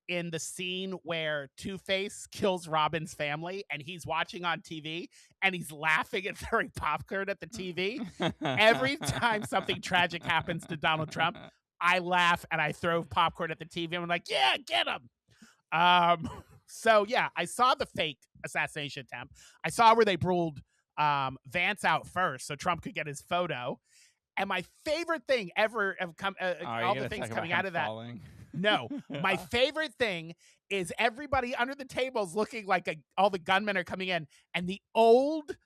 in the scene where Two-Face kills Robin's family, and he's watching on TV, and he's laughing and throwing popcorn at the TV. Every time something tragic happens to Donald Trump, I laugh and I throw popcorn at the TV. And I'm like, yeah, get him. So yeah, I saw the fake assassination attempt. I saw where they ruled Vance out first so Trump could get his photo. And my favorite thing ever of all the things coming out of that. Falling? No, my favorite thing is everybody under the tables looking like all the gunmen are coming in, and the old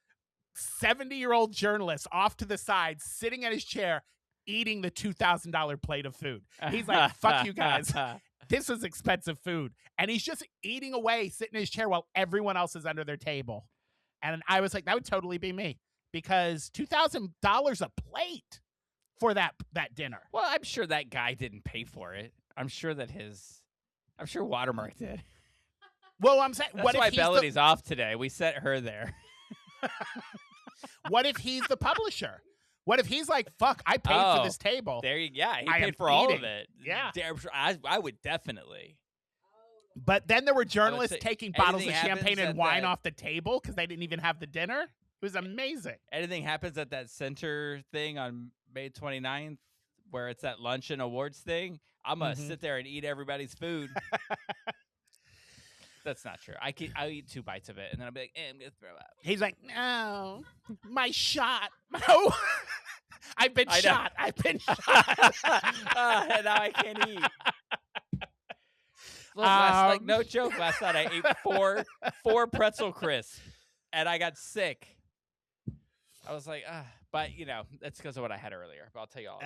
70-year-old journalist off to the side, sitting in his chair, eating the $2,000 plate of food. He's like, fuck you guys. This was expensive food. And he's just eating away, sitting in his chair while everyone else is under their table. And I was like, that would totally be me, because $2,000 a plate for that dinner. Well, I'm sure that guy didn't pay for it. I'm sure Watermark did. Well, I'm saying, That's why Melody's off today. We sent her there. What if he's the publisher? What if he's like, fuck, I paid for this table. He paid for all of it. Yeah. I would definitely. But then there were journalists taking bottles of anything champagne and happens wine at off the table because they didn't even have the dinner. It was amazing. Anything happens at that center thing on May 29th, where it's that lunch and awards thing, I'm going to sit there and eat everybody's food. That's not true. I'll eat 2 bites of it, and then I'll be like, I'm going to throw up. He's like, no, my shot. No, I've been shot. I've been shot. And now I can't eat. Look, no joke, last night I ate four pretzel crisps, and I got sick. I was like, but that's because of what I had earlier. But I'll tell you all.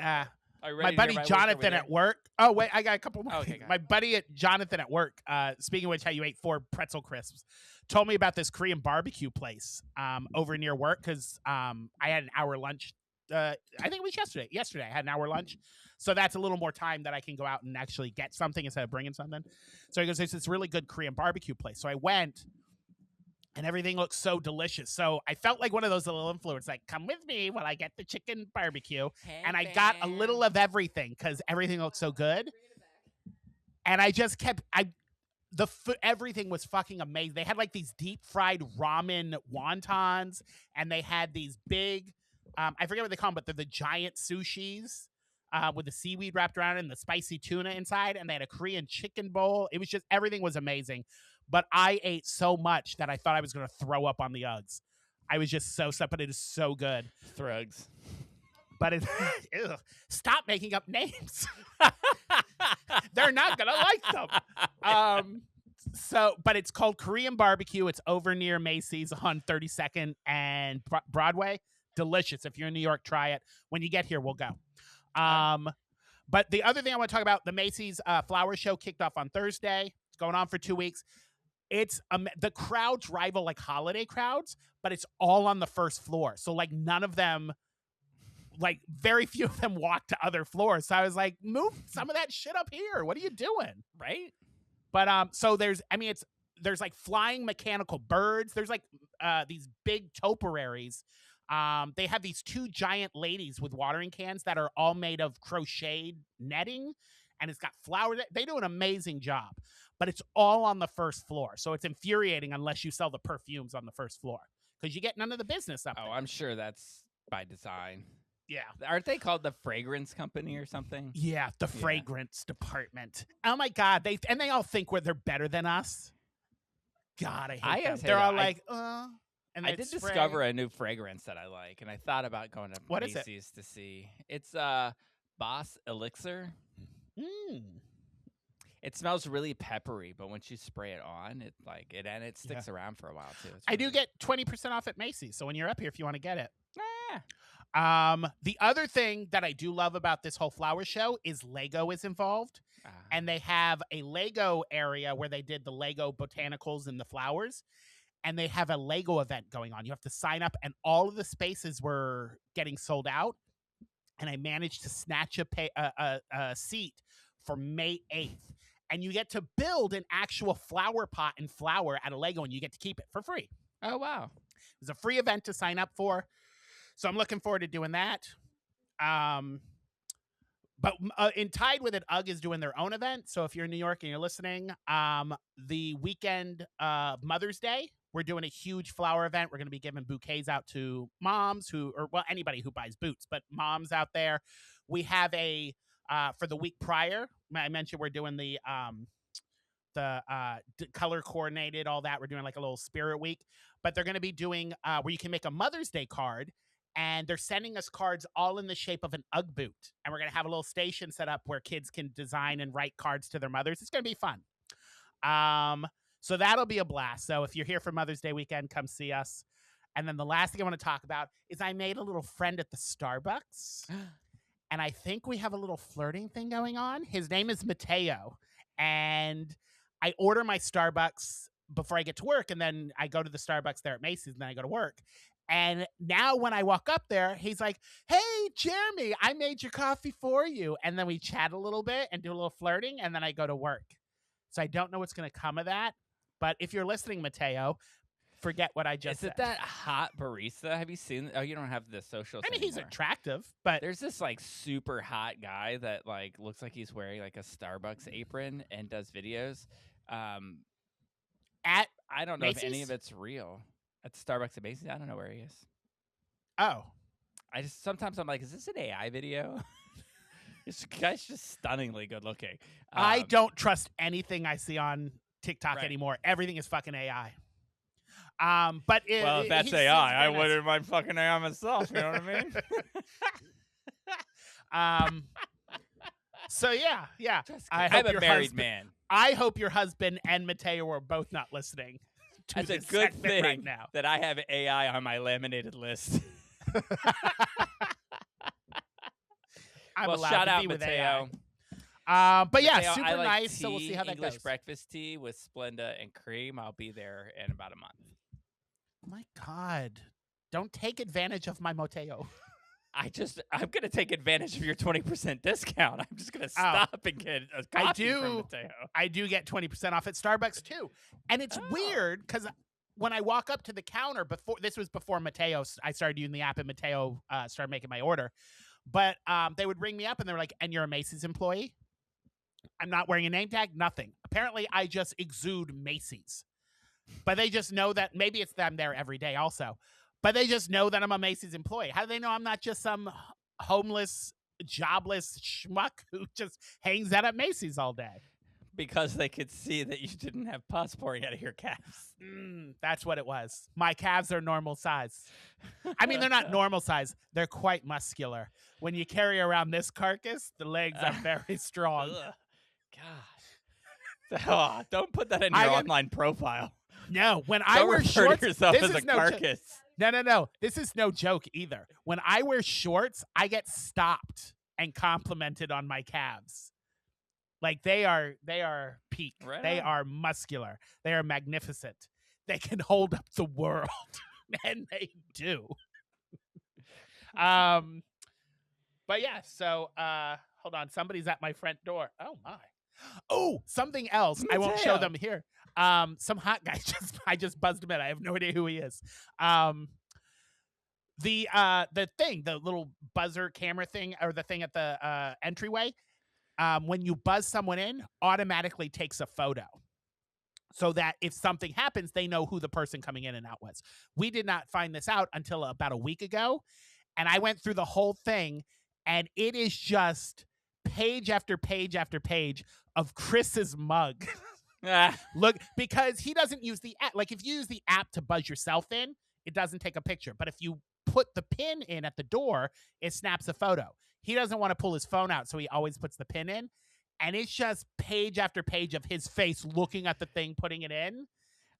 My buddy Jonathan at work. Oh wait, I got a couple more. Okay, my buddy Jonathan at work. Speaking of which, how you ate 4 pretzel crisps, told me about this Korean barbecue place over near work, because I had an hour lunch. I think it was yesterday. Yesterday I had an hour lunch, so that's a little more time that I can go out and actually get something instead of bringing something. So he goes, "There's this really good Korean barbecue place." So I went, and everything looks so delicious. So I felt like one of those little influencers, like, come with me while I get the chicken barbecue. And I got a little of everything because everything looked so good. And I just kept, everything was fucking amazing. They had like these deep fried ramen wontons, and they had these big, I forget what they call them, but they're the giant sushis with the seaweed wrapped around it and the spicy tuna inside. And they had a Korean chicken bowl. It was just, everything was amazing. But I ate so much that I thought I was going to throw up on the Uggs. I was just so stuck, but it is so good. Thrugs. But it's, stop making up names. They're not going to like them. But it's called Korean Barbecue. It's over near Macy's on 32nd and Broadway. Delicious. If you're in New York, try it. When you get here, we'll go. But the other thing I want to talk about, the Macy's Flower Show kicked off on Thursday. It's going on for 2 weeks. It's the crowds rival like holiday crowds, but it's all on the first floor. So like none of them, like very few of them walk to other floors. So I was like, move some of that shit up here. What are you doing? Right. But so there's like flying mechanical birds. There's like these big topiaries. They have these 2 giant ladies with watering cans that are all made of crocheted netting, and it's got flowers. They do an amazing job, but it's all on the first floor. So it's infuriating unless you sell the perfumes on the first floor, because you get none of the business up there. I'm sure that's by design. Yeah. Aren't they called the fragrance company or something? Yeah, the fragrance department. Oh my God. They all think they're better than us. God, I hate them. They're all like, and And I they'd did spray- discover a new fragrance that I like, and I thought about going to What is it? Macy's to see. It's Boss Elixir. Mm. It smells really peppery, but once you spray it on, it sticks around for a while too. It's I do really get 20% off at Macy's, so when you're up here, if you want to get it. Ah. The other thing that I do love about this whole flower show is Lego is involved, and they have a Lego area where they did the Lego botanicals and the flowers, and they have a Lego event going on. You have to sign up, and all of the spaces were getting sold out, and I managed to snatch a seat for May 8th. And you get to build an actual flower pot and flower out of Lego, and you get to keep it for free. Oh, wow. It was a free event to sign up for. So I'm looking forward to doing that. But in tied with it, UGG is doing their own event. So if you're in New York and you're listening, the weekend Mother's Day, we're doing a huge flower event. We're going to be giving bouquets out to moms anybody who buys boots, but moms out there. We have for the week prior, I mentioned we're doing the color coordinated, all that. We're doing like a little spirit week, but they're going to be doing where you can make a Mother's Day card, and they're sending us cards all in the shape of an UGG boot. And we're going to have a little station set up where kids can design and write cards to their mothers. It's going to be fun. So that'll be a blast. So if you're here for Mother's Day weekend, come see us. And then the last thing I want to talk about is I made a little friend at the Starbucks. And I think we have a little flirting thing going on. His name is Mateo. And I order my Starbucks before I get to work. And then I go to the Starbucks there at Macy's, and then I go to work. And now when I walk up there, he's like, "Hey, Jeremy, I made your coffee for you." And then we chat a little bit and do a little flirting. And then I go to work. So I don't know what's going to come of that. But if you're listening, Mateo, forget what I just said. Is it that hot barista? Have you seen? Oh, you don't have the socials. I mean, he's anymore. attractive, but There's this like super hot guy that like looks like he's wearing like a Starbucks apron and does videos. at I don't know if any Macy's? of it's real. At Starbucks at Macy's, I don't know where he is. oh, Sometimes I'm like, is this an AI video? This guy's just stunningly good looking. I don't trust anything I see on TikTok Right. anymore. Everything is fucking AI. But Well, if that's he's AI, I very nice. wouldn't mind fucking AI myself. You know what I mean? So yeah. Just I kidding. hope I'm a your married husband- man. I hope your husband and Mateo are both not listening to That's a this good segment thing right now. that I have AI on my laminated list. I'm well, allowed shout to out be with Mateo. AI. But yeah, Mateo, super I like nice. So we'll tea, see how that English goes. breakfast tea with Splenda and cream. I'll be there in about a month. My God, don't take advantage of my Mateo. I'm gonna take advantage of your 20% discount. I'm just gonna stop and get a coffee from Mateo. I do get 20% off at Starbucks too. And it's weird because when I walk up to the counter before Mateo, I started using the app and Mateo started making my order. But they would ring me up and they're like, "And you're a Macy's employee?" I'm not wearing a name tag, nothing. Apparently I just exude Macy's. But they just know that maybe it's them there every day also. But they just know that I'm a Macy's employee. How do they know I'm not just some homeless, jobless schmuck who just hangs out at Macy's all day? Because they could see that you didn't have pus pouring out of your calves. That's what it was. My calves are normal size. I mean, they're not normal size. They're quite muscular. When you carry around this carcass, the legs are very strong. Ugh. God. Oh, don't put that in your online profile. No, when I Don't wear refer shorts, to yourself this as is a carcass. No. This is no joke either. When I wear shorts, I get stopped and complimented on my calves. Like they are peak. Right They on. are muscular. They are magnificent. They can hold up the world, and they do. But yeah. So hold on. Somebody's at my front door. Oh my. Oh, something else. I won't show them here. Some hot guy I just buzzed him in. I have no idea who he is. The thing, the little buzzer camera thing, or the thing at the entryway, when you buzz someone in, automatically takes a photo. So that if something happens, they know who the person coming in and out was. We did not find this out until about a week ago. And I went through the whole thing, and it is just page after page after page of Chris's mug. Look, because he doesn't use the app. Like if you use the app to buzz yourself in, it doesn't take a picture. But if you put the pin in at the door, it snaps a photo. He doesn't want to pull his phone out, so he always puts the pin in. And it's just page after page of his face looking at the thing, putting it in.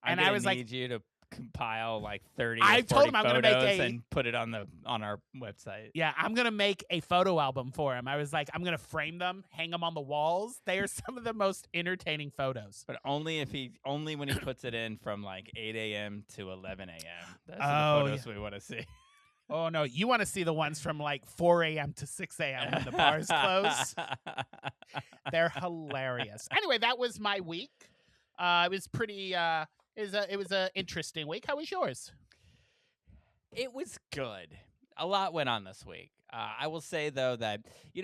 And I was like, need you to compile like 30 I or 40 told him I'm gonna make photos a- and put it on our website. yeah, I'm going to make a photo album for him. I was like, I'm going to frame them, hang them on the walls. They are some of the most entertaining photos. But only when he puts it in from like 8 a.m. to 11 a.m. Those Oh, are the photos we want to see. Oh, no, you want to see the ones from like 4 a.m. to 6 a.m. when the bars close. They're hilarious. Anyway, that was my week. It was pretty. It was a interesting week. How was yours? It was good. A lot went on this week. I will say though that you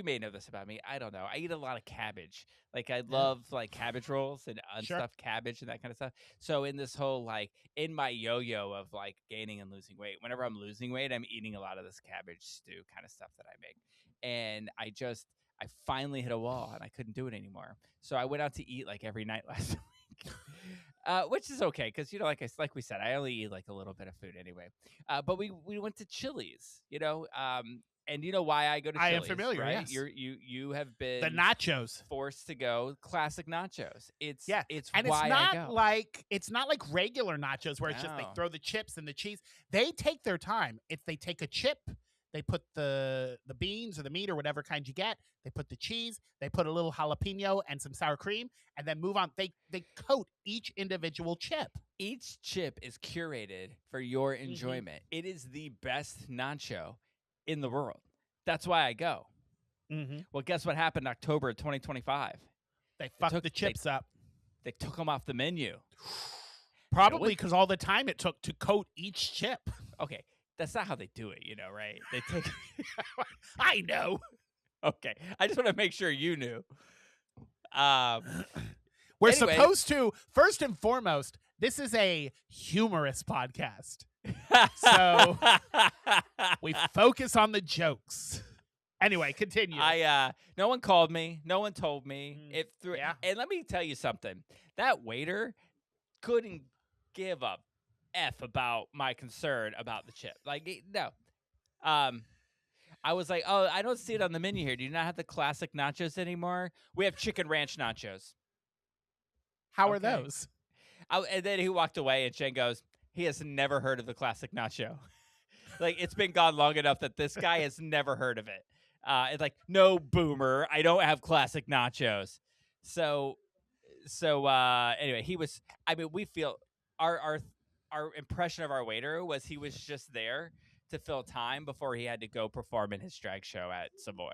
may know this about me. I don't know. I eat a lot of cabbage. Like I love like cabbage rolls and unstuffed cabbage and that kind of stuff. So in this whole like in my yo-yo of like gaining and losing weight, whenever I'm losing weight, I'm eating a lot of this cabbage stew kind of stuff that I make. And I finally hit a wall and I couldn't do it anymore. So I went out to eat like every night last week. Which is okay because like we said, I only eat like a little bit of food anyway. But we went to Chili's, and you know why I go to Chili's, I am familiar, right? yes. You have been The nachos. forced to go classic nachos. It's Yeah, it's and why it's not like regular nachos where it's just they No. throw the chips and the cheese. They take their time. If they take a chip, they put the beans or the meat or whatever kind you get. They put the cheese. They put a little jalapeno and some sour cream, and then move on. They coat each individual chip. Each chip is curated for your enjoyment. It is the best nacho in the world. That's why I go. Mm-hmm. Well, guess what happened October of 2025? They fucked the chips up. They took them off the menu. Probably because all the time it took to coat each chip. Okay, that's not how they do it, right? They take. I know. Okay, I just want to make sure you knew. We're Anyway. supposed to, first and foremost, this is a humorous podcast. So we focus on the jokes. Anyway, continue. No one called me. No one told me. Yeah. And let me tell you something. That waiter couldn't give a F about my concern about the chip. Like, no. I was like, oh, I don't see it on the menu here. Do you not have the classic nachos anymore? We have chicken ranch nachos. How are Okay. those? And then he walked away, and Shane goes, he has never heard of the classic nacho. Like, it's been gone long enough that this guy has never heard of it. It's like, no, boomer, I don't have classic nachos. So anyway, we feel our impression of our waiter was he was just there to fill time before he had to go perform in his drag show at Savoy.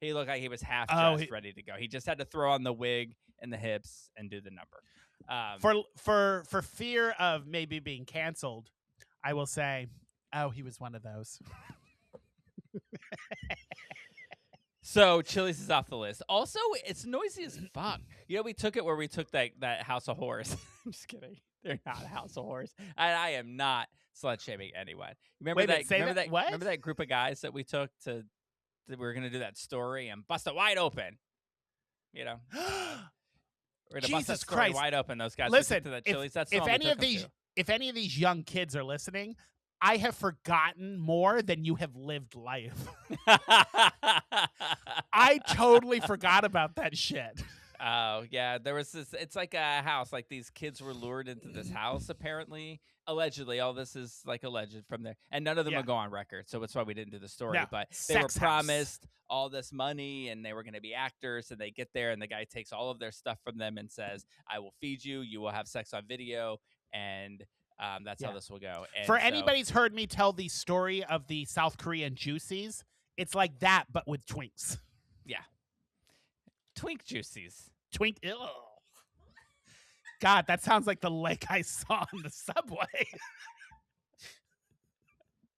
He looked like he was half dressed, ready to go. He just had to throw on the wig and the hips and do the number. For fear of maybe being canceled, I will say, oh, he was one of those. So Chili's is off the list. Also, it's noisy as fuck. We took it where we took that House of Horrors. I'm just kidding. They're not a House of Horrors. I am not slut shaming anyone. Remember Remember that group of guys that we took that we were going to do that story and bust it wide open? We're going to bust that Jesus story Christ. wide open. Those guys Listen, to that Chili's. That's if all we any took of them these to. if any of these young kids are listening, I have forgotten more than you have lived life. I totally forgot about that shit. Oh, yeah. There was this. It's like a house. Like these kids were lured into this house, apparently. Allegedly. All this is like alleged from there. And none of them will go on record. So that's why we didn't do the story. No, But they were sex house. promised all this money and they were going to be actors. And they get there and the guy takes all of their stuff from them and says, I will feed you. You will have sex on video. And that's how this will go. And For anybody's heard me tell the story of the South Korean juicies, it's like that, but with twinks. Yeah. Twink juices. Twink. Ew. God, that sounds like the lake I saw on the subway.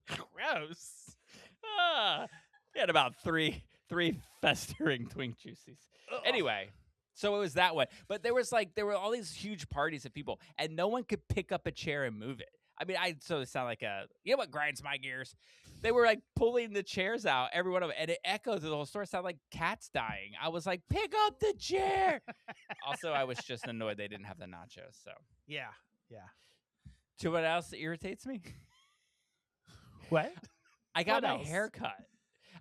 Gross. He had about three festering twink juices. Ugh. Anyway, so it was that one. But there were all these huge parties of people, and no one could pick up a chair and move it. I mean, I sort of sound like what grinds my gears? They were like pulling the chairs out, every one of them, and it echoed through the whole store. It sounded like cats dying. I was like, pick up the chair. Also, I was just annoyed they didn't have the nachos. So Yeah. Do you know what else irritates me? What? I got What my else? hair cut.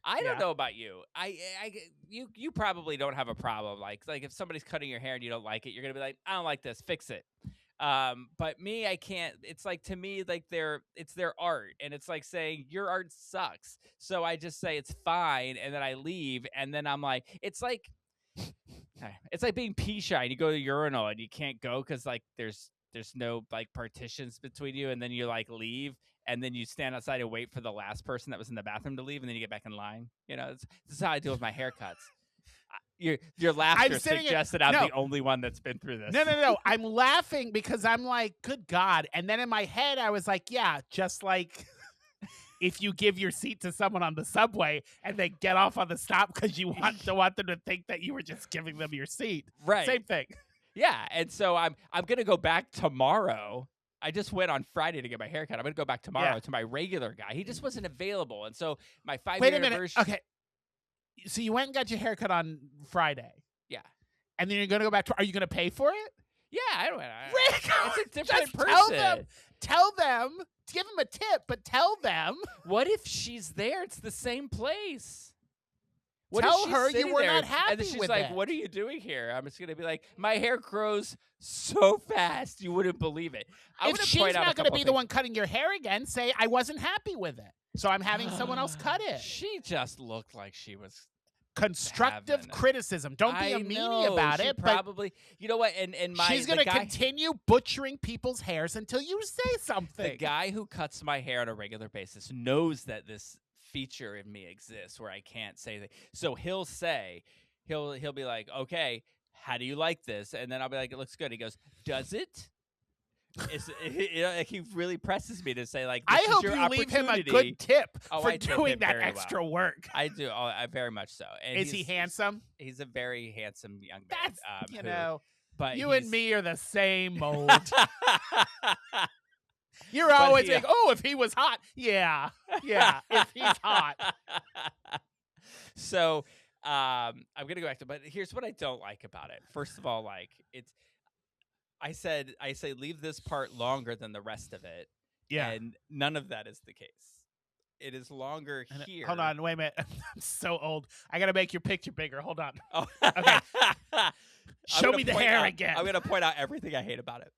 I don't Yeah. know about you. You probably don't have a problem. Like if somebody's cutting your hair and you don't like it, you're gonna be like, I don't like this, fix it. But me, I can't. It's like, to me, like it's their art, and it's like saying your art sucks. So I just say it's fine, and then I leave, and then I'm like, it's like being pee shy. And you go to the urinal and you can't go because like there's no like partitions between you, and then you like leave, and then you stand outside and wait for the last person that was in the bathroom to leave, and then you get back in line. You know, this is how I deal with my haircuts. Your laughter suggests that I'm the only one that's been through this. No. I'm laughing because I'm like, good God. And then in my head, I was like, yeah, just like if you give your seat to someone on the subway and they get off on the stop because you want them to think that you were just giving them your seat. Right. Same thing. Yeah. And so I'm going to go back tomorrow. I just went on Friday to get my haircut. I'm going to go back tomorrow to my regular guy. He just wasn't available. And so my 5-year anniversary. Okay. So you went and got your haircut on Friday. Yeah. And then you're going to go back to, are you going to pay for it? Yeah, I don't know. Rick, it's a different just person. Tell them, give them a tip, but tell them. What if she's there? It's the same place. What tell if her you were there, not happy and then she's with like, it. what are you doing here? I'm just going to be like, my hair grows so fast, you wouldn't believe it. If she's not going to be the one cutting your hair again, say, I wasn't happy with it, so I'm having someone else cut it. She just looked like she was constructive criticism. Don't be a meanie about it. Probably, you know what? And she's going to continue butchering people's hairs until you say something. The guy who cuts my hair on a regular basis knows that this feature in me exists where I can't say that. So he'll be like, okay, how do you like this? And then I'll be like, it looks good. He goes, does it? Like he really presses me to say, like, this I is hope your you leave him a good tip for doing that extra work. I do. I very much so. And is he handsome? He's a very handsome young man. That's, but you and me are the same mold. You're always like, oh, if he was hot. Yeah, if he's hot. So I'm going to go back to, but here's what I don't like about it. First of all, like I say leave this part longer than the rest of it. Yeah. And none of that is the case. It is longer here. Hold on, wait a minute. I'm so old. I got to make your picture bigger. Hold on. Oh. Okay. Show me the hair again. I'm going to point out everything I hate about it.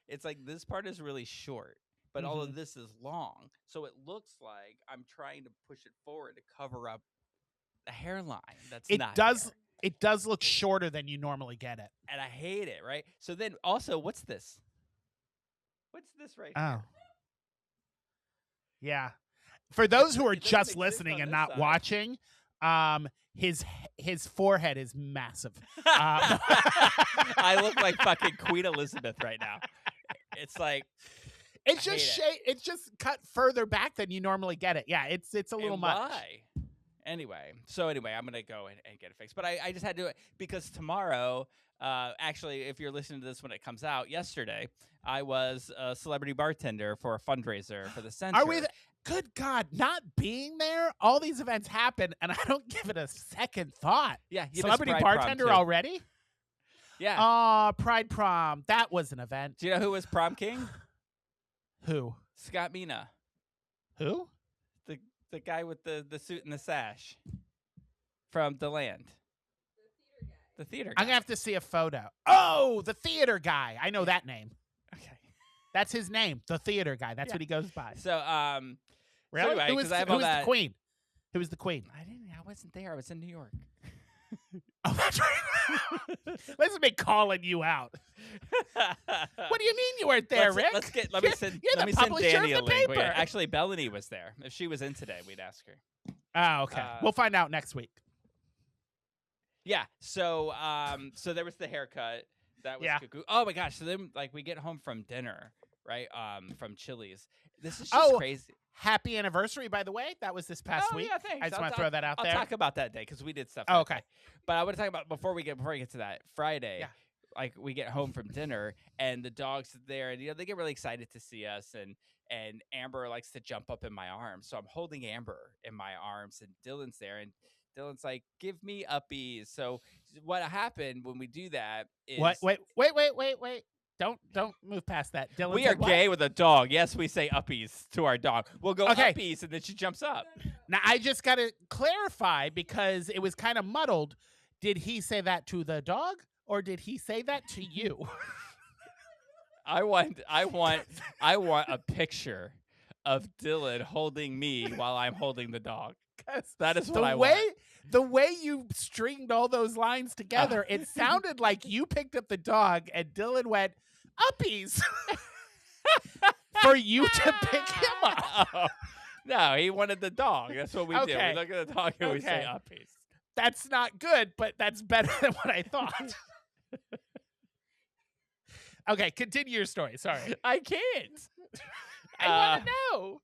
It's like this part is really short, but all of this is long. So it looks like I'm trying to push it forward to cover up the hairline. It does look shorter than you normally get it. And I hate it, right? So then also, what's this? What's this right here? Yeah. For those who are just listening and not watching, his forehead is massive. I look like fucking Queen Elizabeth right now. It's like it's just cut further back than you normally get it. Yeah, it's a little much. Why? Anyway, I'm going to go and get it fixed. But I just had to do it because tomorrow, actually, if you're listening to this when it comes out, yesterday, I was a celebrity bartender for a fundraiser for the center. Are we? Good God, not being there, all these events happen, and I don't give it a second thought. Yeah, celebrity bartender already? Yeah. Pride Prom. That was an event. Do you know who was prom king? Who? Scott Mina. Who? The guy with the suit and the sash from The Land. The theater guy. I'm going to have to see a photo. Oh, the theater guy. I know that name. Okay. That's his name, the theater guy. That's what he goes by. So, really? So anyway, who was the queen? Who was the queen? I wasn't there. I was in New York. Oh, that's right. This is me calling you out. What do you mean you weren't there, Rick? Let me send Danny a link. Actually, Bellany was there. If she was in today, we'd ask her. Oh, okay. We'll find out next week. Yeah. So, so there was the haircut. That was cuckoo. Oh my gosh. So then, like, we get home from dinner, right? From Chili's. This is just crazy. Happy anniversary, by the way. That was this past week. Yeah, thanks. I just want to throw that out there. I'll talk about that day because we did stuff. Oh, okay. Day. But I want to talk about before we get to that Friday. Yeah. Like we get home from dinner and the dog's there, and they get really excited to see us, and Amber likes to jump up in my arms, so I'm holding Amber in my arms, and Dylan's there, and Dylan's like, "Give me uppies." So what happened when we do that is Wait. Don't move past that. Dylan We are said what? gay with a dog. Yes, we say uppies to our dog. We'll go Okay. uppies, and then she jumps up. Now I just got to clarify because it was kind of muddled. Did he say that to the dog or did he say that to you? I want a picture of Dylan holding me while I'm holding the dog. That is what I want. The way you stringed all those lines together, it sounded like you picked up the dog and Dylan went, uppies, for you to pick him up. Oh, no, he wanted the dog. That's what we do. Okay. We look at the dog and we say Okay. uppies. That's not good, but that's better than what I thought. Okay, continue your story. Sorry. I can't. I want to know.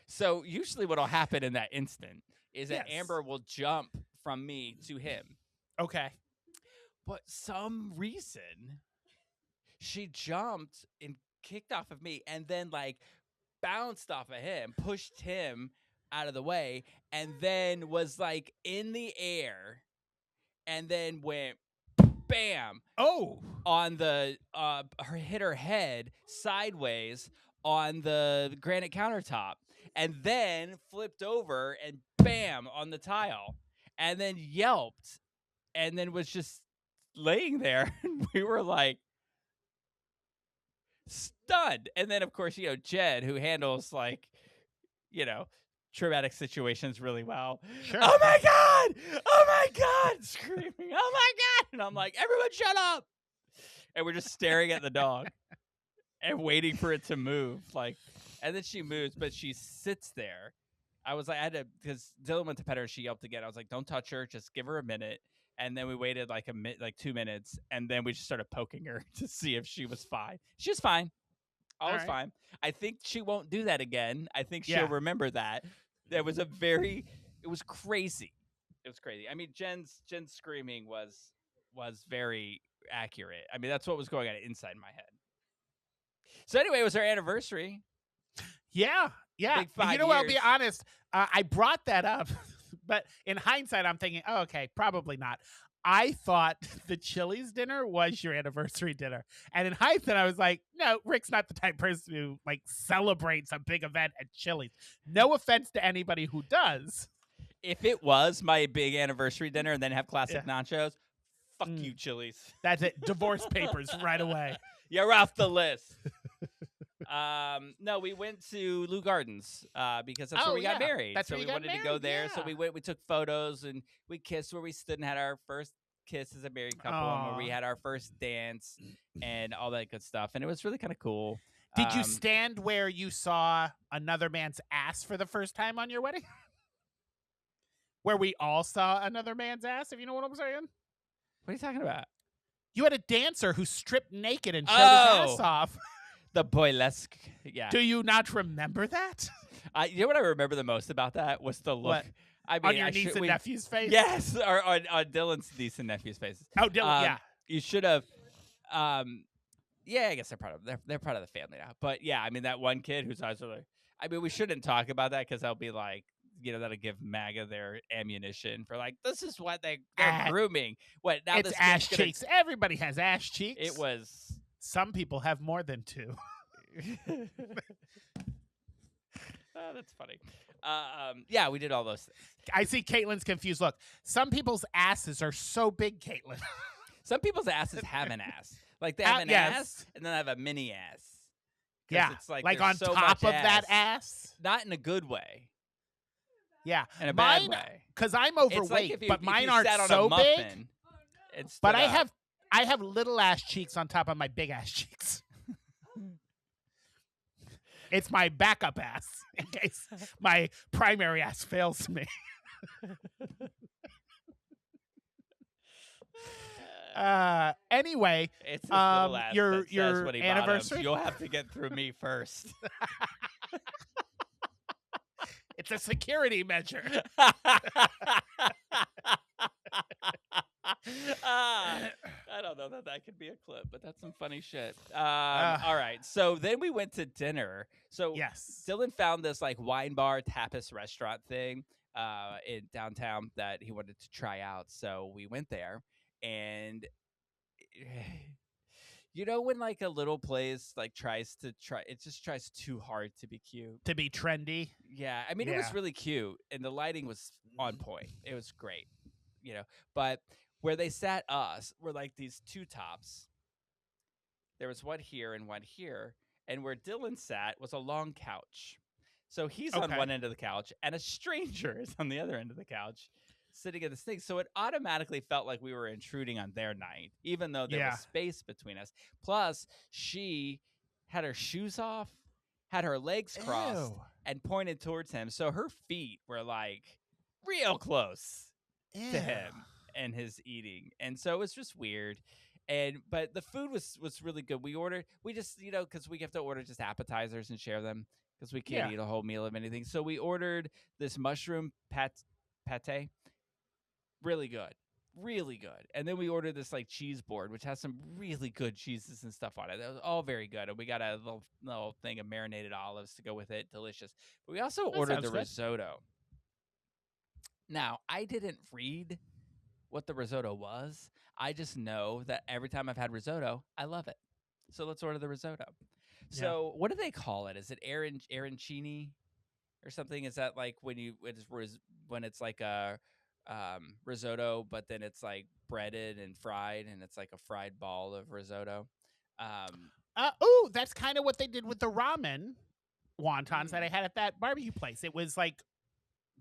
So usually what'll happen in that instant is that Yes. Amber will jump from me to him. Okay. But some reason she jumped and kicked off of me and then like bounced off of him, pushed him out of the way, and then was like in the air and then went bam Oh. on the hit her head sideways on the granite countertop and then flipped over and bam on the tile and then yelped and then was just laying there and we were like stunned. And then of course, Jed, who handles like, traumatic situations really well. Sure. Oh my God, screaming, oh my God. And I'm like, everyone shut up. And we're just staring at the dog and waiting for it to move. And then she moves, but she sits there. I was like, because Dylan went to pet her, she yelped again. I was like, don't touch her, just give her a minute. And then we waited like 2 minutes, and then we just started poking her to see if she was fine. She was fine. All was fine. I think she won't do that again. I think she'll remember that. It was crazy. It was crazy. I mean, Jen's screaming was very accurate. I mean, that's what was going on inside my head. So anyway, it was our anniversary. Yeah. Big 5 I'll be years. honest. I brought that up, but in hindsight, I'm thinking, oh, okay, probably not. I thought the Chili's dinner was your anniversary dinner. And in hindsight, I was like, no, Rick's not the type of person who like celebrates a big event at Chili's. No offense to anybody who does. If it was my big anniversary dinner and then have classic nachos, fuck you, Chili's. That's it. Divorce papers right away. You're off the list. No, we went to Lou Gardens because that's where we got married. That's so where we you got wanted to go married, there. So yeah. we went, we took photos and we kissed where we stood and had our first kiss as a married couple and where we Aw. had our first dance and all that good stuff. And it was really kind of cool. Did you stand where you saw another man's ass for the first time on your wedding? Where we all saw another man's ass, if you know what I'm saying? What are you talking about? You had a dancer who stripped naked and showed his ass off. The boylesque. Yeah. Do you not remember that? You know what I remember the most about that was the look. What? I mean, On your niece and nephew's face? Yes, or on Dylan's niece and nephew's faces. Oh, Dylan, yeah. You should have. Yeah, I guess they're part of the family now. But yeah, I mean that one kid whose eyes are like. I mean, we shouldn't talk about that because they'll be like, that'll give MAGA their ammunition for like this is what they're grooming. What now? It's ass cheeks. Everybody has ass cheeks. It was. Some people have more than two. Oh, that's funny. Yeah, we did all those things. I see Caitlin's confused. Look, some people's asses are so big, Caitlin. Some people's asses have an ass. Like they have an ass and then they have a mini ass. Yeah, it's like on so top much of that ass. Not in a good way. Yeah, In a bad way. Because I'm It's overweight, like if but you mine sat aren't on a so big. muffin and stood But I up. have little ass cheeks on top of my big ass cheeks. It's my backup ass in case my primary ass fails me. Anyway, It's this little ass your that says what he anniversary? bottoms. You'll have to get through me first. It's a security measure. I don't know that could be a clip, but that's some funny shit. All right, so then we went to dinner. So Yes. Dylan found this like wine bar tapas restaurant thing in downtown that he wanted to try out. So we went there, and You know when like a little place like it just tries too hard to be cute. To be trendy. Yeah, I mean it was Yeah. really cute and the lighting was on point. It was great, But where they sat us were like these two tops. There was one here and one here, and where Dylan sat was a long couch. So he's on Okay. one end of the couch, and a stranger is on the other end of the couch, sitting at this thing. So it automatically felt like we were intruding on their night, even though there Yeah. was space between us. Plus, she had her shoes off, had her legs crossed, Ew. and pointed towards him. So her feet were like real close to him and his eating. And so it was just weird. But the food was really good. We just, because we have to order just appetizers and share them because we can't eat a whole meal of anything. So we ordered this mushroom pate. Really good. Really good. And then we ordered this like cheese board, which has some really good cheeses and stuff on it. That was all very good. And we got a little thing of marinated olives to go with it. Delicious. But we also ordered the sounds good. risotto. Now, I didn't read what the risotto was. I just know that every time I've had risotto, I love it. So let's order the risotto. Yeah. So what do they call it? Is it arancini or something? Is that like when it's like a risotto, but then it's like breaded and fried, and it's like a fried ball of risotto? That's kind of what they did with the ramen wontons that I had at that barbecue place. It was like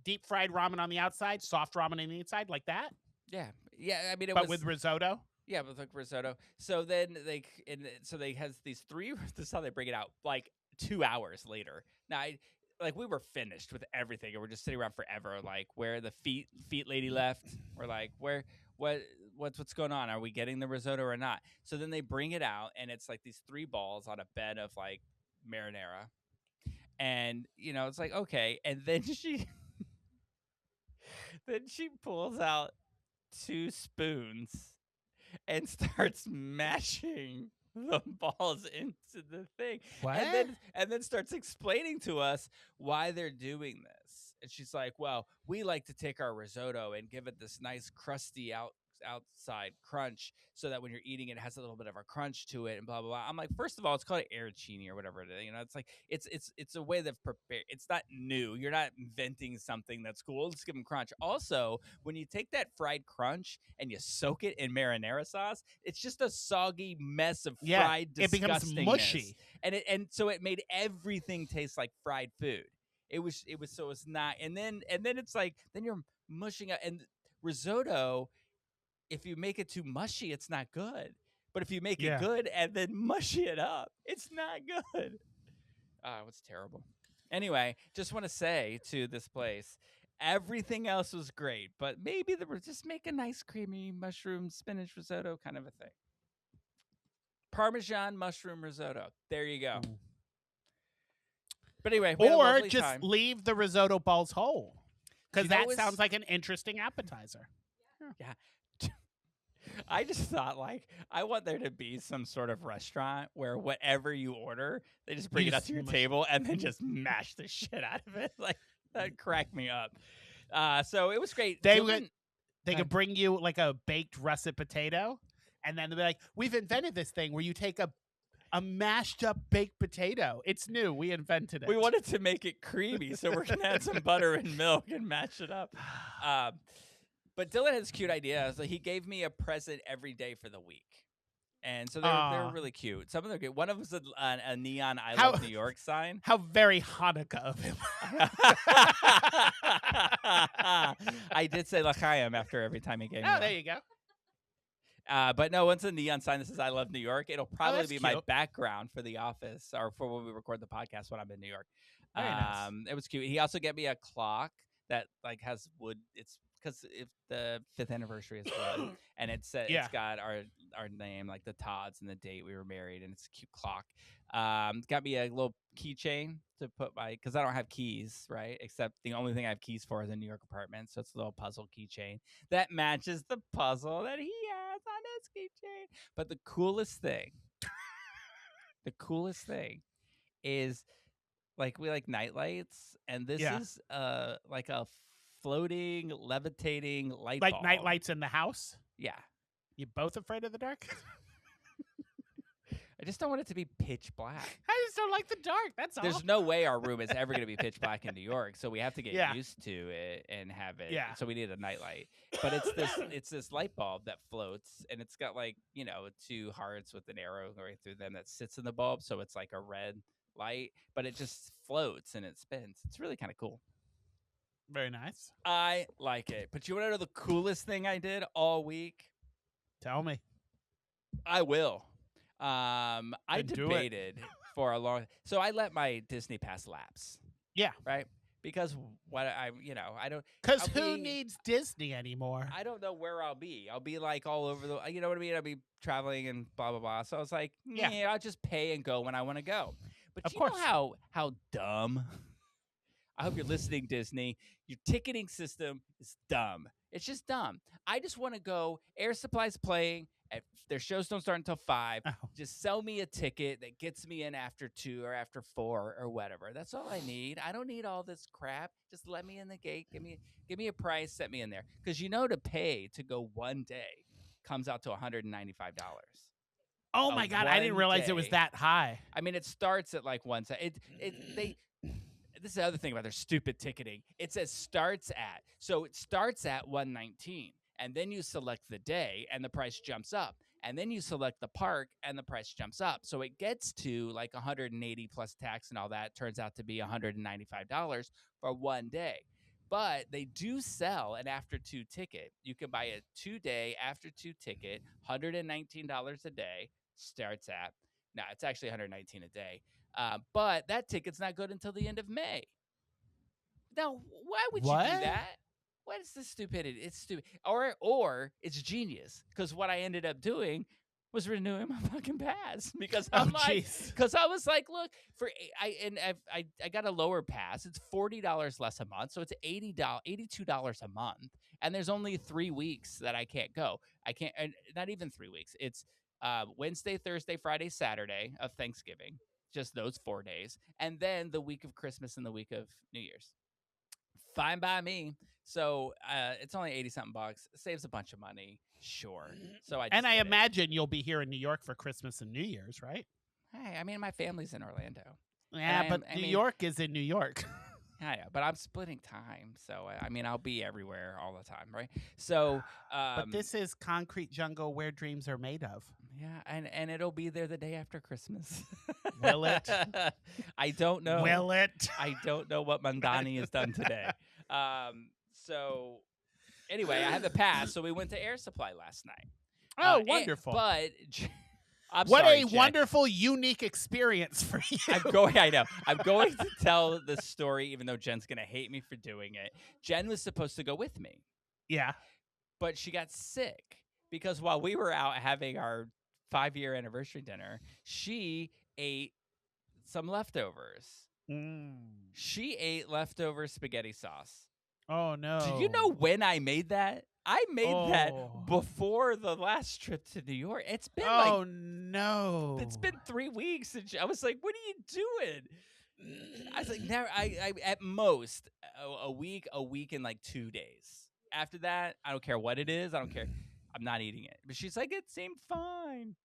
deep fried ramen on the outside, soft ramen on the inside, like that. Yeah. I mean, with risotto. Yeah, with like risotto. So then they has these three. This is how they bring it out. Like 2 hours later. Now, we were finished with everything, and we're just sitting around forever. Like, where the feet lady left. We're like, what's going on? Are we getting the risotto or not? So then they bring it out, and it's like these 3 balls on a bed of like marinara, and it's like okay, and then she pulls out 2 spoons and starts mashing the balls into the thing. What? And then starts explaining to us why they're doing this. And she's like, well, we like to take our risotto and give it this nice crusty outside crunch so that when you're eating it has a little bit of a crunch to it and blah blah blah. I'm like, first of all, it's called arancini or whatever it is. It's like it's a way they've prepared. It's not new. You're not inventing something that's cool. Let's give them crunch. Also, when you take that fried crunch and you soak it in marinara sauce, it's just a soggy mess of fried disgustingness. It becomes mushy. And so it made everything taste like fried food. It was not. And then it's like then you're mushing up, and risotto, if you make it too mushy, it's not good. But if you make it good and then mushy it up, it's not good. It was terrible. Anyway, just want to say to this place, everything else was great, but maybe they were just make a nice creamy mushroom spinach risotto kind of a thing. Parmesan mushroom risotto. There you go. Ooh. But anyway, we had a or lovely just time. leave the risotto balls whole, because that was- sounds like an interesting appetizer. Yeah. I just thought, like, I want there to be some sort of restaurant where whatever you order, they just bring You it out just to your mush- table and then just mash the shit out of it. Like, that cracked me up. So it was great. They Dylan- could bring you like a baked russet potato, and then they'll be like, "We've invented this thing where you take a mashed up baked potato. It's new. We invented it." we wanted to make it creamy, so we're going to add some butter and milk and mash it up. But Dylan had this cute idea. So he gave me a present every day for the week. And so they're really cute. Some of them are good. One of them was a neon I Love New York sign. How very Hanukkah of him. I did say L'chaim after every time he gave me Oh, one. there you go. But no, once a neon sign that says I Love New York, it'll probably that's be my cute. background for the office or for when we record the podcast when I'm in New York. Very nice. It was cute. He also gave me a clock that like has wood. It's because if the 5th anniversary is wood, and it's got our name, like the Todds and the date we were married, and it's a cute clock. Got me a little keychain to put because I don't have keys, right? Except the only thing I have keys for is a New York apartment, so it's a little puzzle keychain that matches the puzzle that he has on his keychain. But the coolest thing is like we like night lights, and this is like a floating, levitating light Like bulb. night lights in the house. Yeah. You both afraid of the dark? I just don't want it to be pitch black. I just don't like the dark. That's all. There's no way our room is ever going to be pitch black in New York, so we have to get Yeah. used to it and have it. Yeah. So we need a nightlight. But it's this light bulb that floats, and it's got like, you know, 2 hearts with an arrow going through them that sits in the bulb, so it's like a red light, but it just floats and it spins. It's really kind of cool. Very nice. I like it. But you want to know the coolest thing I did all week? Tell me. I will. I Then do it. debated for a long. So I let my Disney Pass lapse. Yeah. Right. Because what I don't. Because I'll who be- needs Disney anymore? I don't know where I'll be. I'll be like all over the. You know what I mean? I'll be traveling and blah blah blah. So I was like, Yeah. yeah, I'll just pay and go when I want to go. But Of you know course. how dumb. I hope you're listening, Disney. Your ticketing system is dumb. It's just dumb. I just want to go. Air Supply's playing. Their shows don't start until 5. Oh. Just sell me a ticket that gets me in after 2 or after 4 or whatever. That's all I need. I don't need all this crap. Just let me in the gate. Give me a price. Set me in there. Because to pay to go one day comes out to $195. Oh my God. I didn't one realize it was day. that high. I mean, it starts at like one. This is the other thing about their stupid ticketing. It says starts at. So it starts at $119, and then you select the day, and the price jumps up. And then you select the park, and the price jumps up. So it gets to like $180 plus tax and all that. Turns out to be $195 for one day. But they do sell an after 2 ticket. You can buy a 2-day after 2 ticket, $119 a day. Starts at. No, it's actually $119 a day. But that ticket's not good until the end of May. Now, why would you What? do that? What is this stupidity? It's stupid. Or it's genius. Because what I ended up doing was renewing my fucking pass. Because Oh, I'm like, jeez. because I was like, look, I got a lower pass. It's $40 less a month, so it's $82 a month. And there's only 3 weeks that I can't go. I can't, and not even 3 weeks. It's Wednesday, Thursday, Friday, Saturday of Thanksgiving. Just those 4 days. And then the week of Christmas and the week of New Year's. Fine by me. So it's only 80-something bucks. Saves a bunch of money. Sure. So I And I did it. imagine you'll be here in New York for Christmas and New Year's, right? Hey, I mean, my family's in Orlando. Yeah, I but am- I New mean- York is in New York. Yeah, but I'm splitting time. So, I mean, I'll be everywhere all the time, right? So, But this is concrete jungle where dreams are made of. yeah, and it'll be there the day after Christmas. Will it? I don't know. Will it? I don't know what Mandani has done today. So anyway, I have the pass. So we went to Air Supply last night. Oh, wonderful. But I'm What sorry, a Jen. wonderful, unique experience for you. I know. I'm going to tell the story, even though Jen's going to hate me for doing it. Jen was supposed to go with me, Yeah. but she got sick because while we were out having our 5-year anniversary dinner, she ate some leftovers. She ate leftover spaghetti sauce. Oh, no. Do you know when I made that? I made that Oh. before the last trip to New York. It's been Oh, no. it's been 3 weeks, and I was like, "What are you doing?" I was like, "Never." I at most a week and like 2 days. After that, I don't care what it is. I don't care. I'm not eating it. But she's like, "It seemed fine."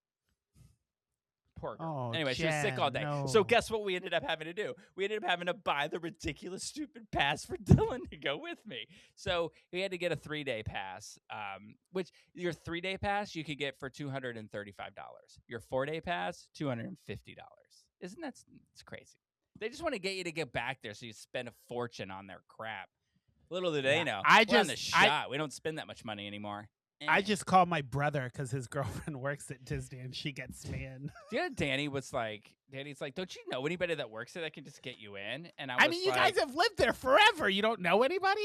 Poor girl. Oh, Anyway, she was sick all Jen, day. no. So guess what we ended up having to do? We ended up having to buy the ridiculous, stupid pass for Dylan to go with me. So we had to get a 3-day pass, which your 3-day pass you could get for $235. Your 4-day pass, $250. Isn't that it's crazy? They just want to get you to get back there so you spend a fortune on their crap. Little do they Yeah, know. I We're on the just- shot. We don't spend that much money anymore. I just called my brother because his girlfriend works at Disney and she gets me in. Do you know Danny's like, don't you know anybody that works there that can just get you in? And I I was mean, you like, guys have lived there forever. You don't know anybody?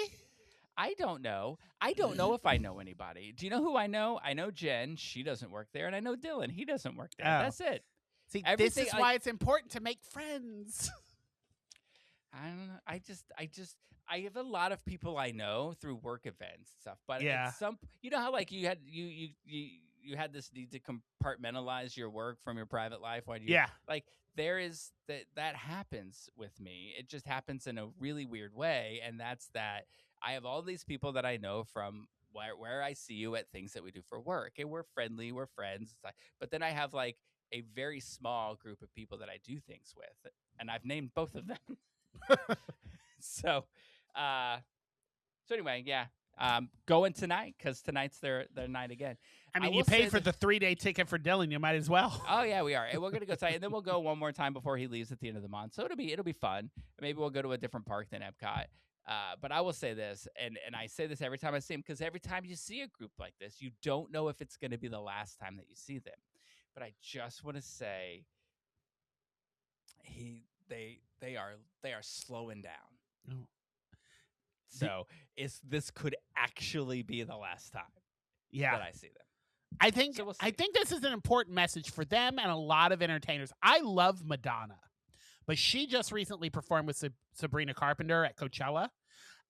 I don't know. I don't know if I know anybody. Do you know who I know? I know Jen. She doesn't work there. And I know Dylan. He doesn't work there. Oh. That's it. See, Everything this is I- why it's important to make friends. I don't know. I have a lot of people I know through work events and stuff. But Yeah. you know how like you had this need to compartmentalize your work from your private life when you Yeah. like there is that happens with me. It just happens in a really weird way, and that's that I have all these people that I know from where I see you at things that we do for work, and we're friendly, we're friends. But then I have like a very small group of people that I do things with, and I've named both of them. So, anyway, yeah, going tonight because tonight's their night again. I mean, will you say paid for that- the 3-day ticket for Dylan. You might as well. Oh yeah, we are, and we're gonna go tonight, and then we'll go one more time before he leaves at the end of the month. So it'll be fun. Maybe we'll go to a different park than Epcot. But I will say this, and I say this every time I see him, because every time you see a group like this, you don't know if it's going to be the last time that you see them. But I just want to say, they are slowing down. Oh. So this could actually be the last time Yeah. that I see them. I think So we'll I see. think this is an important message for them and a lot of entertainers. I love Madonna, but she just recently performed with Sabrina Carpenter at Coachella.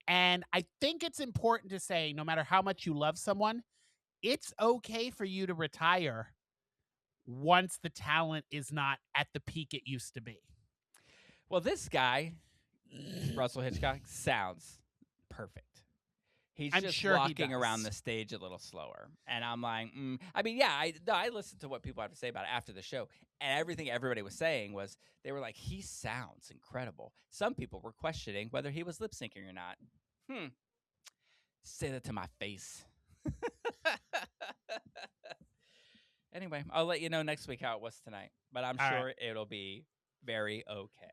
And I think it's important to say, no matter how much you love someone, it's okay for you to retire once the talent is not at the peak it used to be. Well, this guy, Russell Hitchcock, sounds perfect. He's I'm just sure he walking around does. the stage a little slower. And I'm like, I mean, yeah, I listened to what people have to say about it after the show. And everything everybody was saying was, they were like, he sounds incredible. Some people were questioning whether he was lip syncing or not. Say that to my face. Anyway, I'll let you know next week how it was tonight. But I'm All sure it'll be very okay.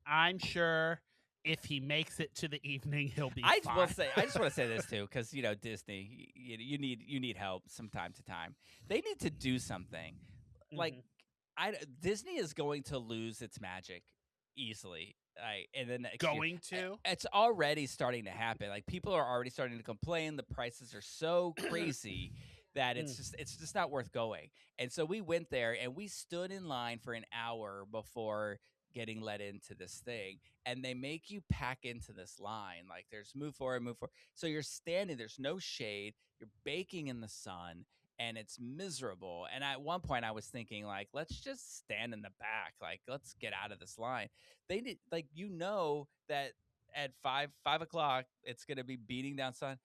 I'm sure if he makes it to the evening, he'll be I fine. will say, I just want to say this too, because Disney, you need help from time to time. They need to do something. Like, Disney is going to lose its magic easily. And then next year- Going to? it's already starting to happen. Like, people are already starting to complain. The prices are so crazy that it's just not worth going. And so we went there and we stood in line for an hour before getting let into this thing, and they make you pack into this line. Like, there's move forward. So you're standing, there's no shade, you're baking in the sun, and it's miserable. And at one point I was thinking, like, let's just stand in the back, like, let's get out of this line. They did, like, that at 5 o'clock it's going to be beating down sun.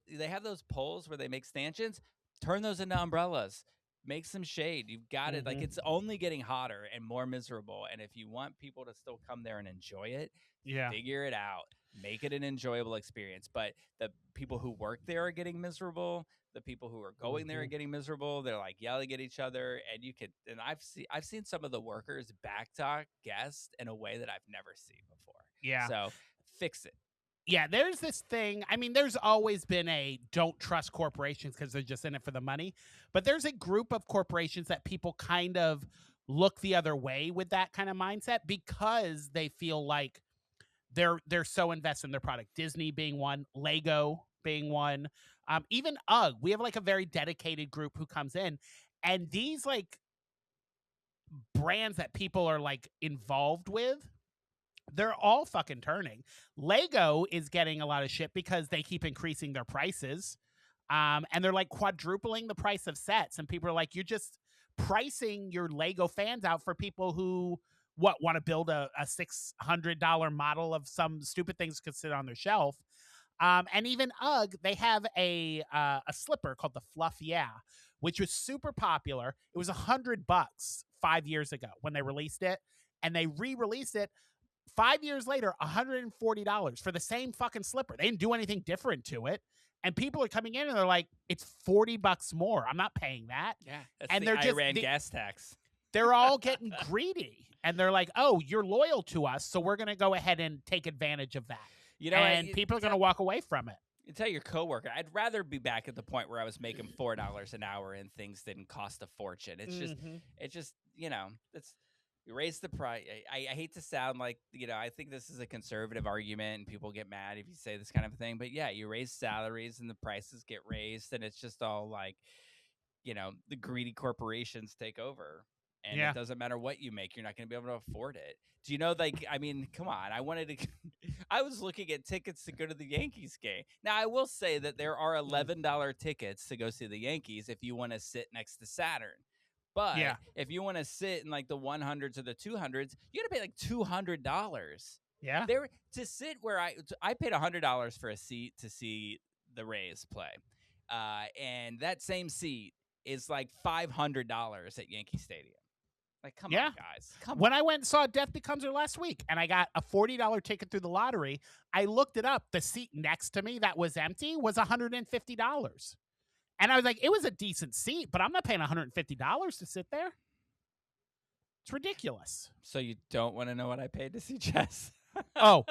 They have those poles where they make stanchions, turn those into umbrellas. Make some shade. You've got it. Like, it's only getting hotter and more miserable. And if you want people to still come there and enjoy it, figure it out. Make it an enjoyable experience. But the people who work there are getting miserable. The people who are going there are getting miserable. They're like yelling at each other. And I've seen some of the workers backtalk guests in a way that I've never seen before. Yeah. So fix it. Yeah, there's this thing. I mean, there's always been a don't trust corporations because they're just in it for the money. But there's a group of corporations that people kind of look the other way with that kind of mindset because they feel like they're so invested in their product. Disney being one, Lego being one, even UGG. We have like a very dedicated group who comes in, and these like brands that people are like involved with, they're all fucking turning. Lego is getting a lot of shit because they keep increasing their prices. And they're like quadrupling the price of sets. And people are like, you're just pricing your Lego fans out for people who want to build a $600 model of some stupid things could sit on their shelf. And even UGG, they have a slipper called the Fluff Yeah, which was super popular. It was $100 5 years ago when they released it, and they re-released it 5 years later, $140 for the same fucking slipper. They didn't do anything different to it. And people are coming in and they're like, it's $40 more. I'm not paying that. Yeah. That's And the they're just Iran gas tax. They're all getting greedy. And they're like, oh, you're loyal to us, so we're going to go ahead and take advantage of that. And people are going to walk away from it. You tell your coworker, I'd rather be back at the point where I was making $4 an hour and things didn't cost a fortune. It's just, it's, you raise the price. I hate to sound like, I think this is a conservative argument and people get mad if you say this kind of thing. But yeah, you raise salaries and the prices get raised and it's just all like, the greedy corporations take over. And it doesn't matter what you make, you're not going to be able to afford it. Do you know, like, I mean, come on. I was looking at tickets to go to the Yankees game. Now, I will say that there are $11 tickets to go see the Yankees if you want to sit next to Saturn. But if you want to sit in like the 100s or the 200s, you got to pay like $200. Yeah. There to sit where I paid $100 for a seat to see the Rays play. And that same seat is like $500 at Yankee Stadium. Like, come Yeah. on, guys. Come When on. I went and saw Death Becomes Her last week and I got a $40 ticket through the lottery, I looked it up. The seat next to me that was empty was $150. And I was like, it was a decent seat, but I'm not paying $150 to sit there. It's ridiculous. So you don't want to know what I paid to see chess? Oh,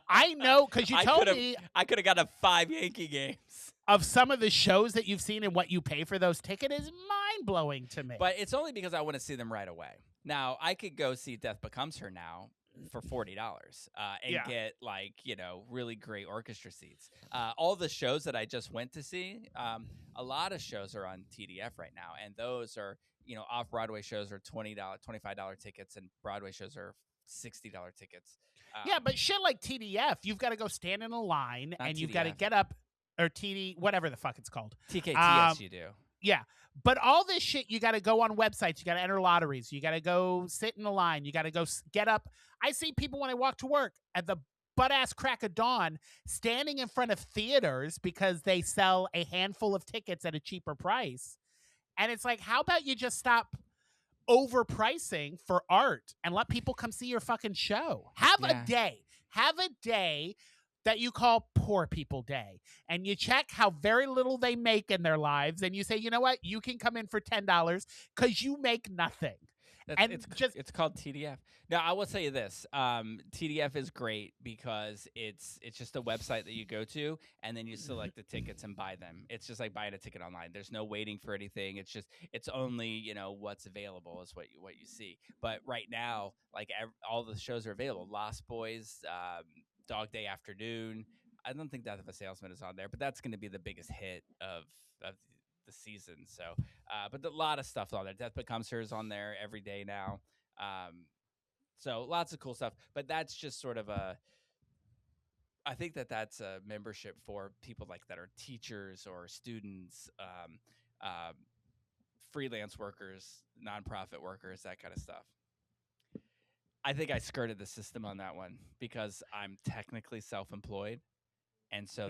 I know, because you told me I could have got 5 Yankee games. of some of the shows that you've seen and what you pay for those tickets is mind-blowing to me. But it's only because I want to see them right away. Now, I could go see Death Becomes Her now for $40 and Yeah. get, like, really great orchestra seats. All the shows that I just went to see, a lot of shows are on TDF right now, and those are, off-Broadway shows are $20, $25 tickets, and Broadway shows are $60 tickets. Yeah, but shit like TDF, you've got to go stand in a line Not and you've got to TDF. get up, or TD, whatever the fuck it's called. TKTS you do. Yeah. But all this shit, you got to go on websites. You got to enter lotteries. You got to go sit in a line. You got to go get up. I see people when I walk to work at the butt-ass crack of dawn standing in front of theaters because they sell a handful of tickets at a cheaper price. And it's like, how about you just stop overpricing for art and let people come see your fucking show? Have Yeah. a day. Have a day that you call Poor People Day, and you check how very little they make in their lives, and you say, you know what, you can come in for $10 because you make nothing. And It's called TDF. Now, I will tell you this: TDF is great because it's just a website that you go to, and then you select the tickets and buy them. It's just like buying a ticket online. There's no waiting for anything. It's only what's available is what you see. But right now, like all the shows are available. Lost Boys, Dog Day Afternoon. I don't think Death of a Salesman is on there, but that's going to be the biggest hit of the season. So, but a lot of stuff on there. Death Becomes Her is on there every day now. So lots of cool stuff. But that's just sort of I think that's a membership for people like that are teachers or students, freelance workers, nonprofit workers, that kind of stuff. I think I skirted the system on that one because I'm technically self-employed. And so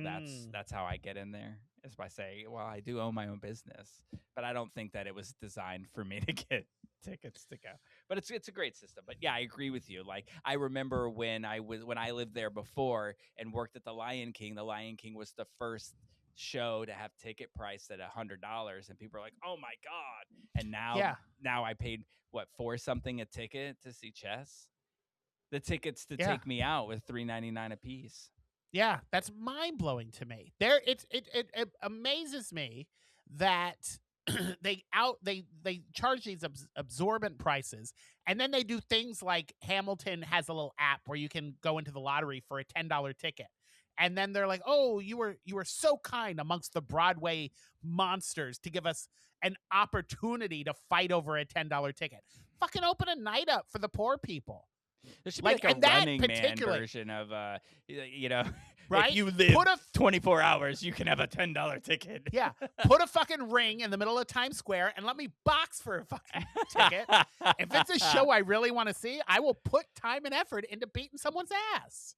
that's how I get in there, is by saying, well, I do own my own business, but I don't think that it was designed for me to get tickets to go. But it's a great system. But yeah, I agree with you. Like, I remember when I lived there before and worked at the Lion King was the first show to have ticket priced at $100, and people are like, oh my God. And now I paid $4 something a ticket to see chess. The tickets to take me out was $3.99 a piece. Yeah, that's mind-blowing to me. It amazes me that they charge these absorbent prices, and then they do things like Hamilton has a little app where you can go into the lottery for a $10 ticket. And then they're like, "Oh, you were so kind amongst the Broadway monsters to give us an opportunity to fight over a $10 ticket. Fucking open a night up for the poor people." There should be like a Running Man version of, right? If you live 24 hours, you can have a $10 ticket. Yeah, put a fucking ring in the middle of Times Square and let me box for a fucking ticket. If it's a show I really want to see, I will put time and effort into beating someone's ass.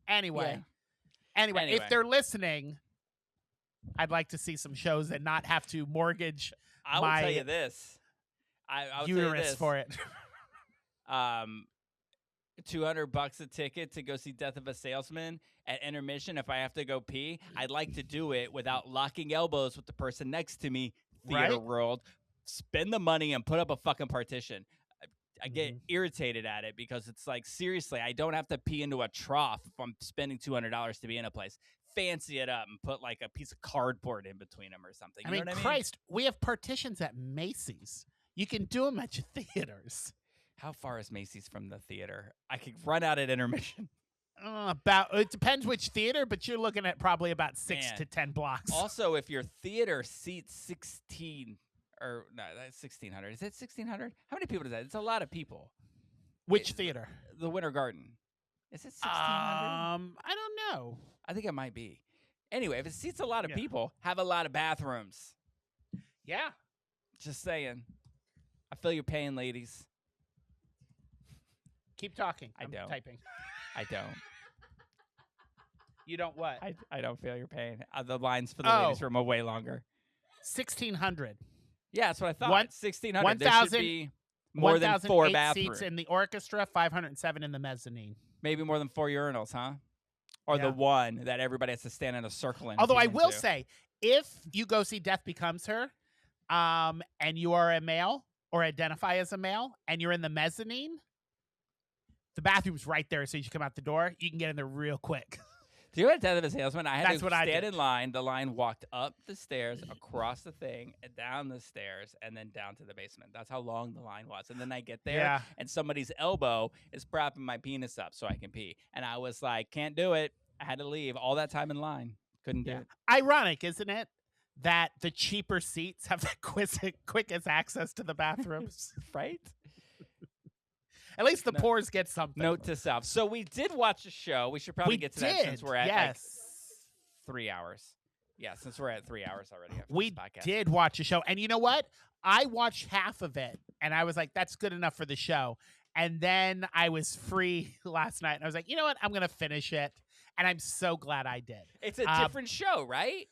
Anyway, if they're listening, I'd like to see some shows and not have to mortgage I will tell you this. I'll uterus for it. $200 a ticket to go see Death of a Salesman at intermission. If I have to go pee, I'd like to do it without locking elbows with the person next to me. Theater world, spend the money and put up a fucking partition. I get irritated at it because it's like, seriously, I don't have to pee into a trough if I'm spending $200 to be in a place. Fancy it up and put like a piece of cardboard in between them or something. You know what I mean? Christ, we have partitions at Macy's. You can do them at your theaters. How far is Macy's from the theater? I could run out at intermission. It depends which theater, but you're looking at probably about 6 to 10 blocks. Also, if your theater seats 16, or no, that's 1,600. Is it 1,600? How many people is that? It's a lot of people. Which theater? The Winter Garden. Is it 1,600? I don't know. I think it might be. Anyway, if it seats a lot of people, have a lot of bathrooms. Yeah. Just saying. I feel your pain, ladies. Keep talking. I'm typing. I don't. You don't what? I don't feel your pain. The lines for the ladies room are way longer. 1,600. Yeah, that's what I thought. One- 1,600. There should 1,000 be more than 4 1,008 bathrooms. seats in the orchestra, 507 in the mezzanine. Maybe more than 4 urinals, huh? Or Yeah. the one that everybody has to stand in a circle in. Although pee I will into. say, if you go see Death Becomes Her, and you are a male or identify as a male, and you're in the mezzanine, the bathroom's right there. So you come out the door, you can get in there real quick. Do you know what Death of a Salesman? I had That's to what I stand did. in line. The line walked up the stairs, across the thing, and down the stairs, and then down to the basement. That's how long the line was. And then I get there, Yeah. and somebody's elbow is propping my penis up so I can pee. And I was like, can't do it. I had to leave. All that time in line. Couldn't do Yeah. it. Ironic, isn't it, that the cheaper seats have the quickest access to the bathrooms? Right? At least the No. poors get something. Note to self. So we did watch a show. We should probably we get to did. that since we're at like yes. 3 hours. Yeah, since we're at 3 hours already. After We this podcast. did watch a show. And you know what? I watched half of it and I was like, that's good enough for the show. And then I was free last night and I was like, you know what? I'm going to finish it. And I'm so glad I did. It's a different show, right?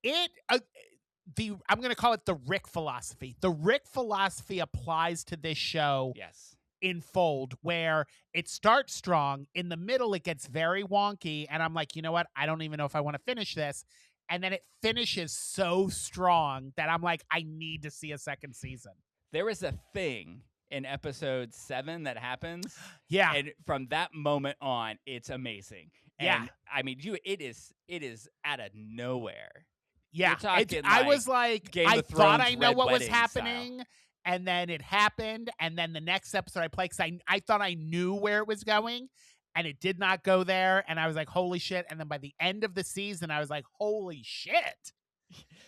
I'm going to call it the Rick philosophy. The Rick philosophy applies to this show Yes. in fold, where it starts strong. In the middle, it gets very wonky. And I'm like, you know what? I don't even know if I want to finish this. And then it finishes so strong that I'm like, I need to see a second season. There is a thing in episode 7 that happens. Yeah. And from that moment on, it's amazing. Yeah. And I mean, it is out of nowhere. Yeah. You're talking I like was like, Game I of thought Thrones I know Red what was Wedding happening. And then it happened. And then the next episode I played, because I thought I knew where it was going. And it did not go there. And I was like, holy shit. And then by the end of the season, I was like, holy shit.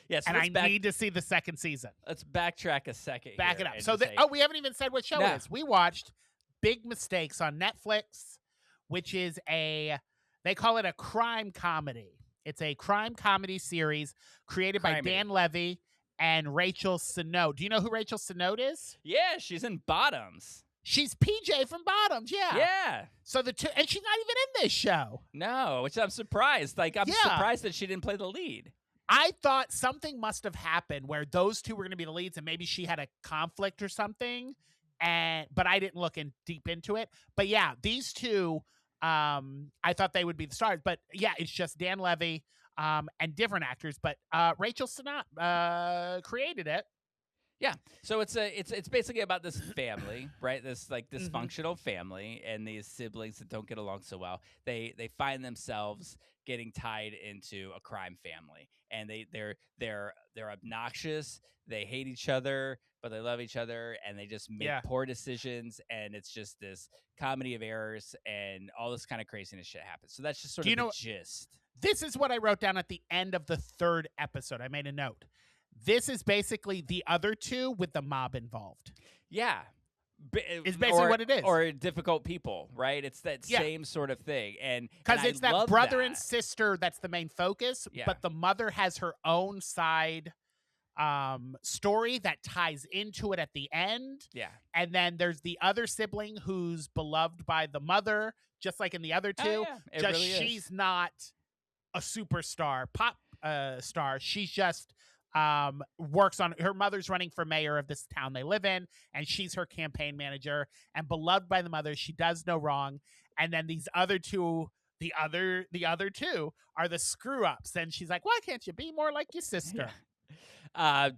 Yes. And I need to see the second season. Let's backtrack a second. Back here it up. and So, just say- we haven't even said what show No. it is. We watched Big Mistakes on Netflix, which is they call it a crime comedy. It's a crime comedy series created by Crimey. Dan Levy and Rachel Senote. Do you know who Rachel Senote is? Yeah, she's in Bottoms. She's PJ from Bottoms, yeah. Yeah. So and she's not even in this show. No, which I'm surprised. Like, I'm Yeah. surprised that she didn't play the lead. I thought something must have happened where those two were going to be the leads, and maybe she had a conflict or something. But I didn't look deep into it. But yeah, these two, I thought they would be the stars. But yeah, it's just Dan Levy and different actors. But Rachel Senote created it. Yeah. So it's basically about this family, right? This like dysfunctional family and these siblings that don't get along so well. They find themselves getting tied into a crime family, and they're obnoxious. They hate each other, but they love each other, and they just make poor decisions. And it's just this comedy of errors, and all this kind of craziness shit happens. So that's just sort of the gist. This is what I wrote down at the end of the third episode. I made a note. This is basically the other two with the mob involved. Yeah. It's basically what it is. Or difficult people, right? It's that same sort of thing. And because it's that brother and that. sister that's the main focus, Yeah. but the mother has her own side story that ties into it at the end. Yeah. And then there's the other sibling who's beloved by the mother, just like in the other two. Oh, yeah. It just really is. she's not a superstar pop star. She's just works on her mother's running for mayor of this town they live in, and she's her campaign manager, and beloved by the mother. She does no wrong. And then these other two, the other two are the screw ups, and she's like, why can't you be more like your sister? Yeah.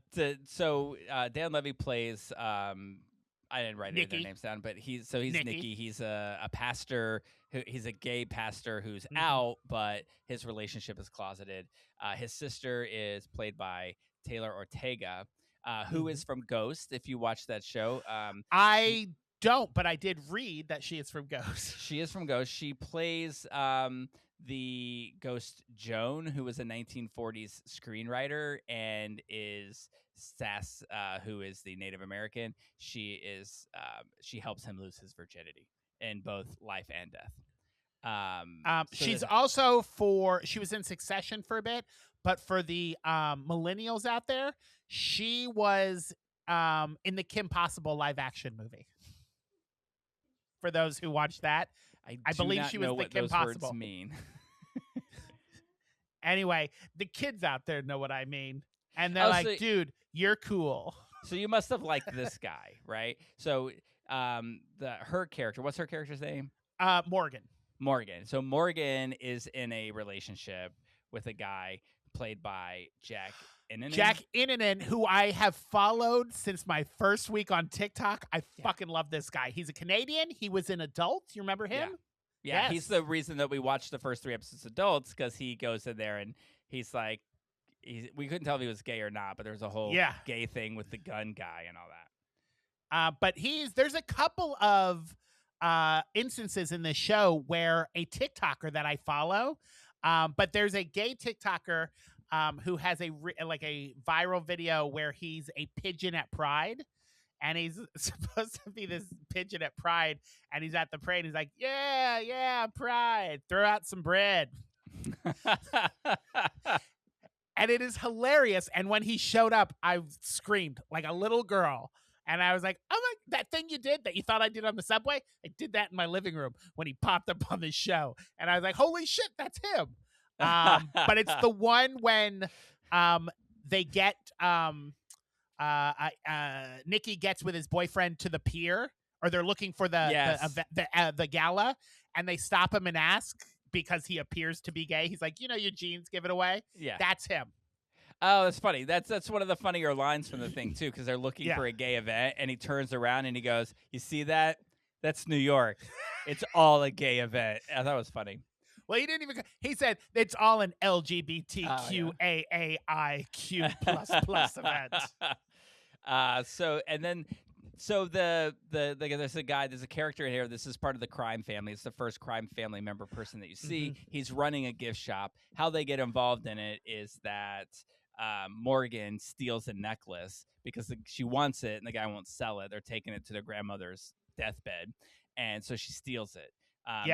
Dan Levy plays I didn't write any of their Nikki. names down, but he's Nikki. Nikki. He's a pastor. He's a gay pastor who's Mhm. out, but his relationship is closeted. His sister is played by Taylor Ortega, who is from Ghost. If you watch that show, I don't, but I did read that she is from Ghost. she is from Ghost. She plays the ghost Joan, who was a 1940s screenwriter, and is Sass, who is the Native American. She helps him lose his virginity in both life and death. So She's that- also she was in Succession for a bit, but for the millennials out there, she was in the Kim Possible live action movie. For those who watched that. I do believe not she was know the what Kim those Possible. words mean. Anyway, the kids out there know what I mean. And they're Oh, like, so- dude, you're cool. So you must have liked this guy, right? So her character, what's her character's name? Morgan. Morgan. So Morgan is in a relationship with a guy played by Jack Innanen. Jack Innanen, who I have followed since my first week on TikTok. I fucking love this guy. He's a Canadian. He was an adult. You remember him? Yeah, Yes. he's the reason that we watched the first 3 episodes adults, because he goes in there and he's like, we couldn't tell if he was gay or not, but there was a whole gay thing with the gun guy and all that. But there's a couple of instances in this show where a TikToker that I follow, but there's a gay TikToker who has a viral video where he's a pigeon at Pride. And he's supposed to be this pigeon at Pride, and he's at the parade. He's like, yeah, Pride. Throw out some bread. And it is hilarious. And when he showed up, I screamed like a little girl. And I was like, oh my, that thing you did that you thought I did on the subway? I did that in my living room when he popped up on the show. And I was like, holy shit, that's him. But it's the one when they get Nikki gets with his boyfriend to the pier, or they're looking for the gala, and they stop him and ask because he appears to be gay. He's like, your jeans give it away. Yeah, that's him. Oh, that's funny. That's one of the funnier lines from the thing too, because they're looking for a gay event, and he turns around and he goes, "You see that? That's New York. It's all a gay event." I thought it was funny. Well, he didn't even. He said it's all an LGBTQAAIQ plus event. So there's a guy, there's a character in here. This is part of the crime family. It's the first crime family member person that you see. Mm-hmm. He's running a gift shop. How they get involved in it is that Morgan steals a necklace because she wants it and the guy won't sell it. They're taking it to their grandmother's deathbed, and so she steals it.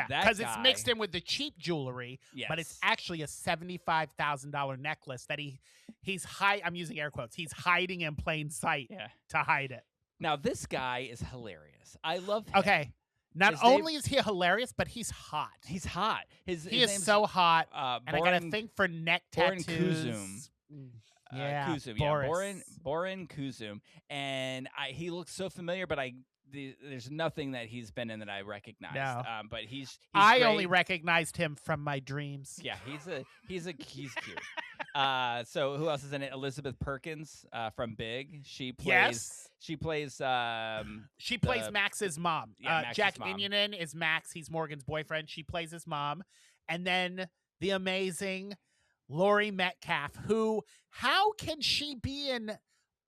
Because it's mixed in with the cheap jewelry, but it's actually a $75,000 necklace that I'm using air quotes. He's hiding in plain sight to hide it. Now, this guy is hilarious. I love him. Okay. Not only is he hilarious, but he's hot. He's hot. He is so hot. And I got a thing for neck tattoos. Kuzum. Boris. Borin Kuzum. And he looks so familiar, but there's nothing that he's been in that I recognize. No. But he's I great. only recognized him from my dreams. Yeah, he's cute. So who else is in it? Elizabeth Perkins from Big. She plays Max's mom. Max's Jack mom. Innanen is Max. He's Morgan's boyfriend. She plays his mom. And then the amazing Laurie Metcalf, who, how can she be in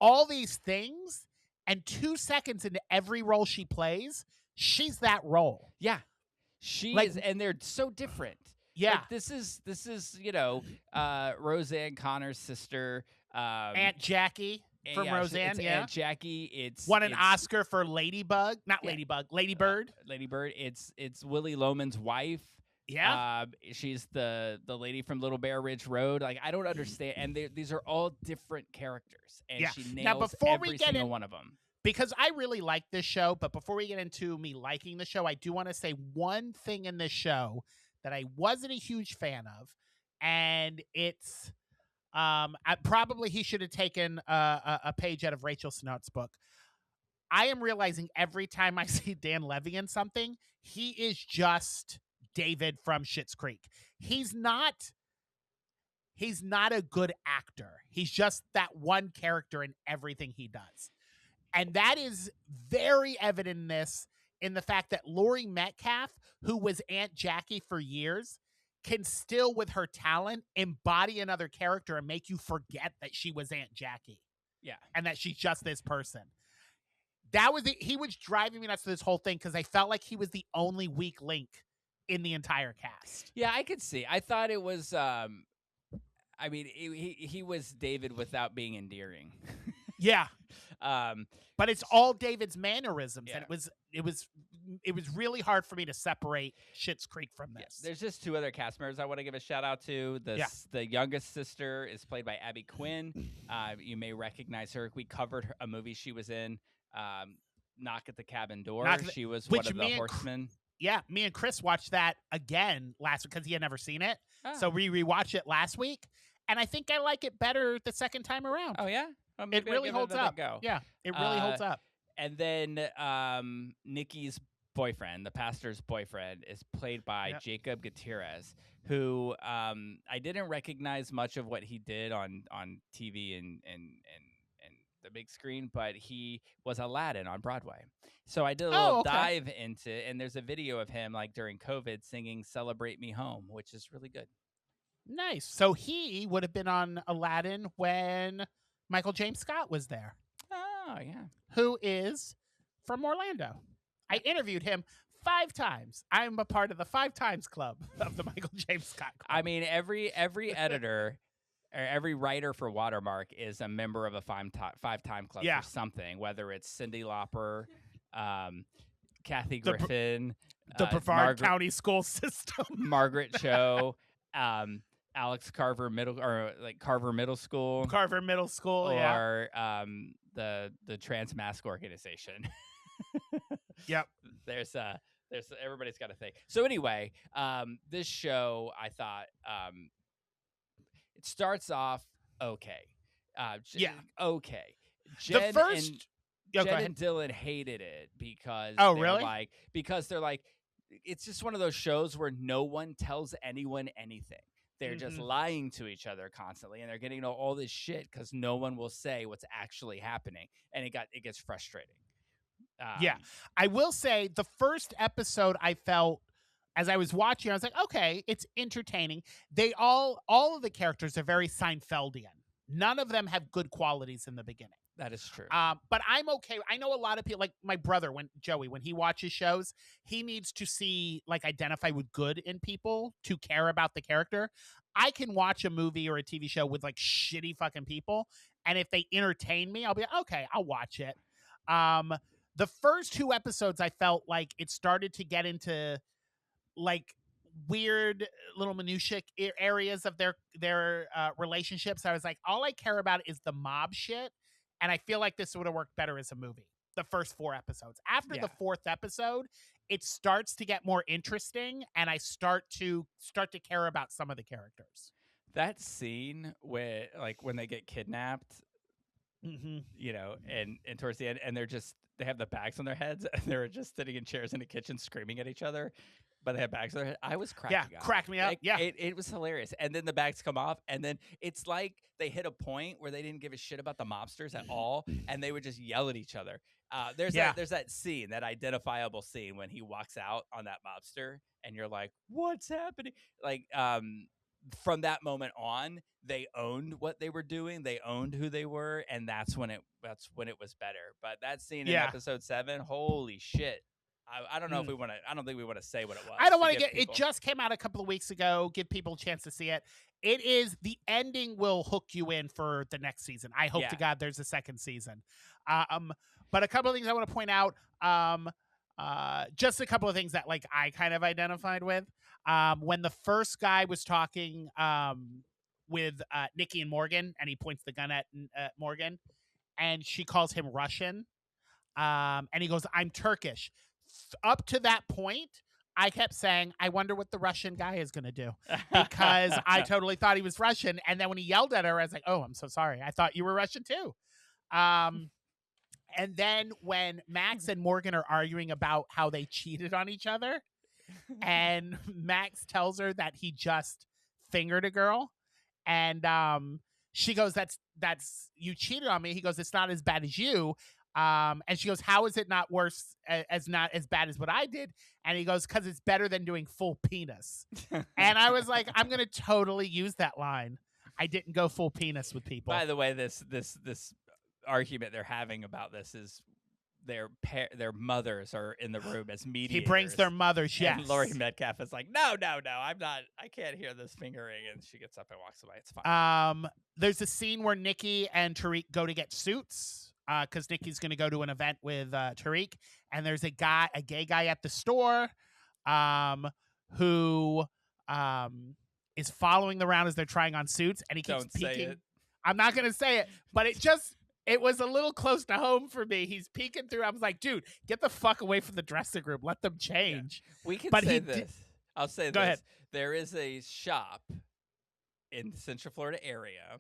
all these things, and 2 seconds into every role she plays, she's that role? Yeah. She is, and they're so different. Yeah. Like, this is Roseanne Connor's sister, Aunt Jackie from Roseanne. It's Aunt Jackie. It's won an Oscar for Ladybug, not Ladybug, Ladybird. Ladybird. It's Willie Loman's wife. Yeah. She's the lady from Little Bear Ridge Road. Like, I don't understand. And these are all different characters, and she nails every single one of them. Because I really like this show, but before we get into me liking the show, I do want to say one thing in this show that I wasn't a huge fan of, and it's probably he should have taken a page out of Rachel Snout's book. I am realizing every time I see Dan Levy in something, he is just David from Schitt's Creek. He's not a good actor. He's just that one character in everything he does. And that is very evident in the fact that Laurie Metcalf, who was Aunt Jackie for years, can still, with her talent, embody another character and make you forget that she was Aunt Jackie. Yeah. And that she's just this person. He was driving me nuts to this whole thing because I felt like he was the only weak link in the entire cast. Yeah, I could see. I thought it was he was David without being endearing. Yeah. But it's all David's mannerisms, and it was really hard for me to separate Schitt's Creek from this. There's just 2 other cast members I want to give a shout out to. The youngest sister is played by Abby Quinn. You may recognize her. We covered a movie she was in, Knock at the Cabin Door. She was one of the horsemen. Yeah, me and Chris watched that again last week because he had never seen it. So we rewatched it last week, and I think I like it better the second time around. Oh, yeah? Well, maybe It I'll really give holds another up. go. Yeah, it really holds up. And then Nikki's boyfriend, the pastor's boyfriend, is played by Yep. Jacob Gutierrez, who I didn't recognize much of what he did on TV and the big screen, but he was Aladdin on Broadway. So I did a little okay. dive into it, and there's a video of him like during COVID singing "Celebrate Me Home," which is really good. Nice. So he would have been on Aladdin when Michael James Scott was there, Oh yeah. who is from Orlando. I interviewed him 5 times. I'm a part of the 5 times club of the Michael James Scott club. I mean, every editor or every writer for Watermark is a member of a 5-time club Yeah. for something, whether it's Cyndi Lauper, Kathy Griffin, the Brevard County school system, Margaret Cho, Alex Carver Carver Middle School, Carver Middle School, or the Trans Mask Organization. Yep. There's everybody's got a thing. So anyway, this show I thought it starts off okay. Okay. Jen and Dylan hated it because they're like it's just one of those shows where no one tells anyone anything. They're just lying to each other constantly, and they're getting all this shit because no one will say what's actually happening, and it gets frustrating. I will say the first episode I felt as I was watching, I was like, okay, it's entertaining. They all of the characters are very Seinfeldian. None of them have good qualities in the beginning. That is true. But I'm okay. I know a lot of people, like my brother, when he watches shows, he needs to see, like, identify with good in people to care about the character. I can watch a movie or a TV show with like shitty fucking people, and if they entertain me, I'll be like, okay, I'll watch it. The first 2 episodes, I felt like it started to get into like weird little minutiae areas of their relationships. I was like, all I care about is the mob shit, and I feel like this would have worked better as a movie. The first 4 episodes. After the 4th episode, it starts to get more interesting, and I start to care about some of the characters. That scene where, like, when they get kidnapped, you know, and towards the end, and they have the bags on their heads, and they're just sitting in chairs in the kitchen screaming at each other, but they have bags on their head. I was cracking up. Cracked me up. It was hilarious. And then the bags come off, and then it's like they hit a point where they didn't give a shit about the mobsters at all, and they would just yell at each other. There's that scene, that identifiable scene when he walks out on that mobster, and you're like, what's happening? Like, from that moment on, they owned what they were doing. They owned who they were, and that's when it was better. But that scene in episode 7, holy shit! I don't know if we want to. I don't think we want to say what it was. I don't want to get. It just came out a couple of weeks ago. Give people a chance to see it. It is, the ending will hook you in for the next season. I hope to God there's a second season. But a couple of things I want to point out. Just a couple of things that, like, I kind of identified with. When the first guy was talking with Nikki and Morgan, and he points the gun at Morgan, and she calls him Russian, and he goes, "I'm Turkish." Up to that point, I kept saying, I wonder what the Russian guy is going to do, because I totally thought he was Russian. And then when he yelled at her, I was like, oh, I'm so sorry. I thought you were Russian too. And then when Max and Morgan are arguing about how they cheated on each other, and Max tells her that he just fingered a girl, and she goes, that's you cheated on me. He goes, it's not as bad as you. And she goes, how is it not worse, not as bad as what I did? And he goes, because it's better than doing full penis. And I was like, I'm going to totally use that line. I didn't go full penis with people. By the way, this argument they're having about this is their mothers are in the room as mediators. He brings their mothers, yes. And Laurie Metcalf is like, no, I'm not. I can't hear this fingering. And she gets up and walks away. It's fine. There's a scene where Nikki and Tariq go to get suits. Because Nikki's going to go to an event with Tariq, and there's a gay guy at the store, who is following them around as they're trying on suits, and he keeps peeking. I'm not going to say it, but it was a little close to home for me. He's peeking through. I was like, dude, get the fuck away from the dressing room. Let them change. Yeah. We can say this. I'll say Go ahead. There is a shop in the Central Florida area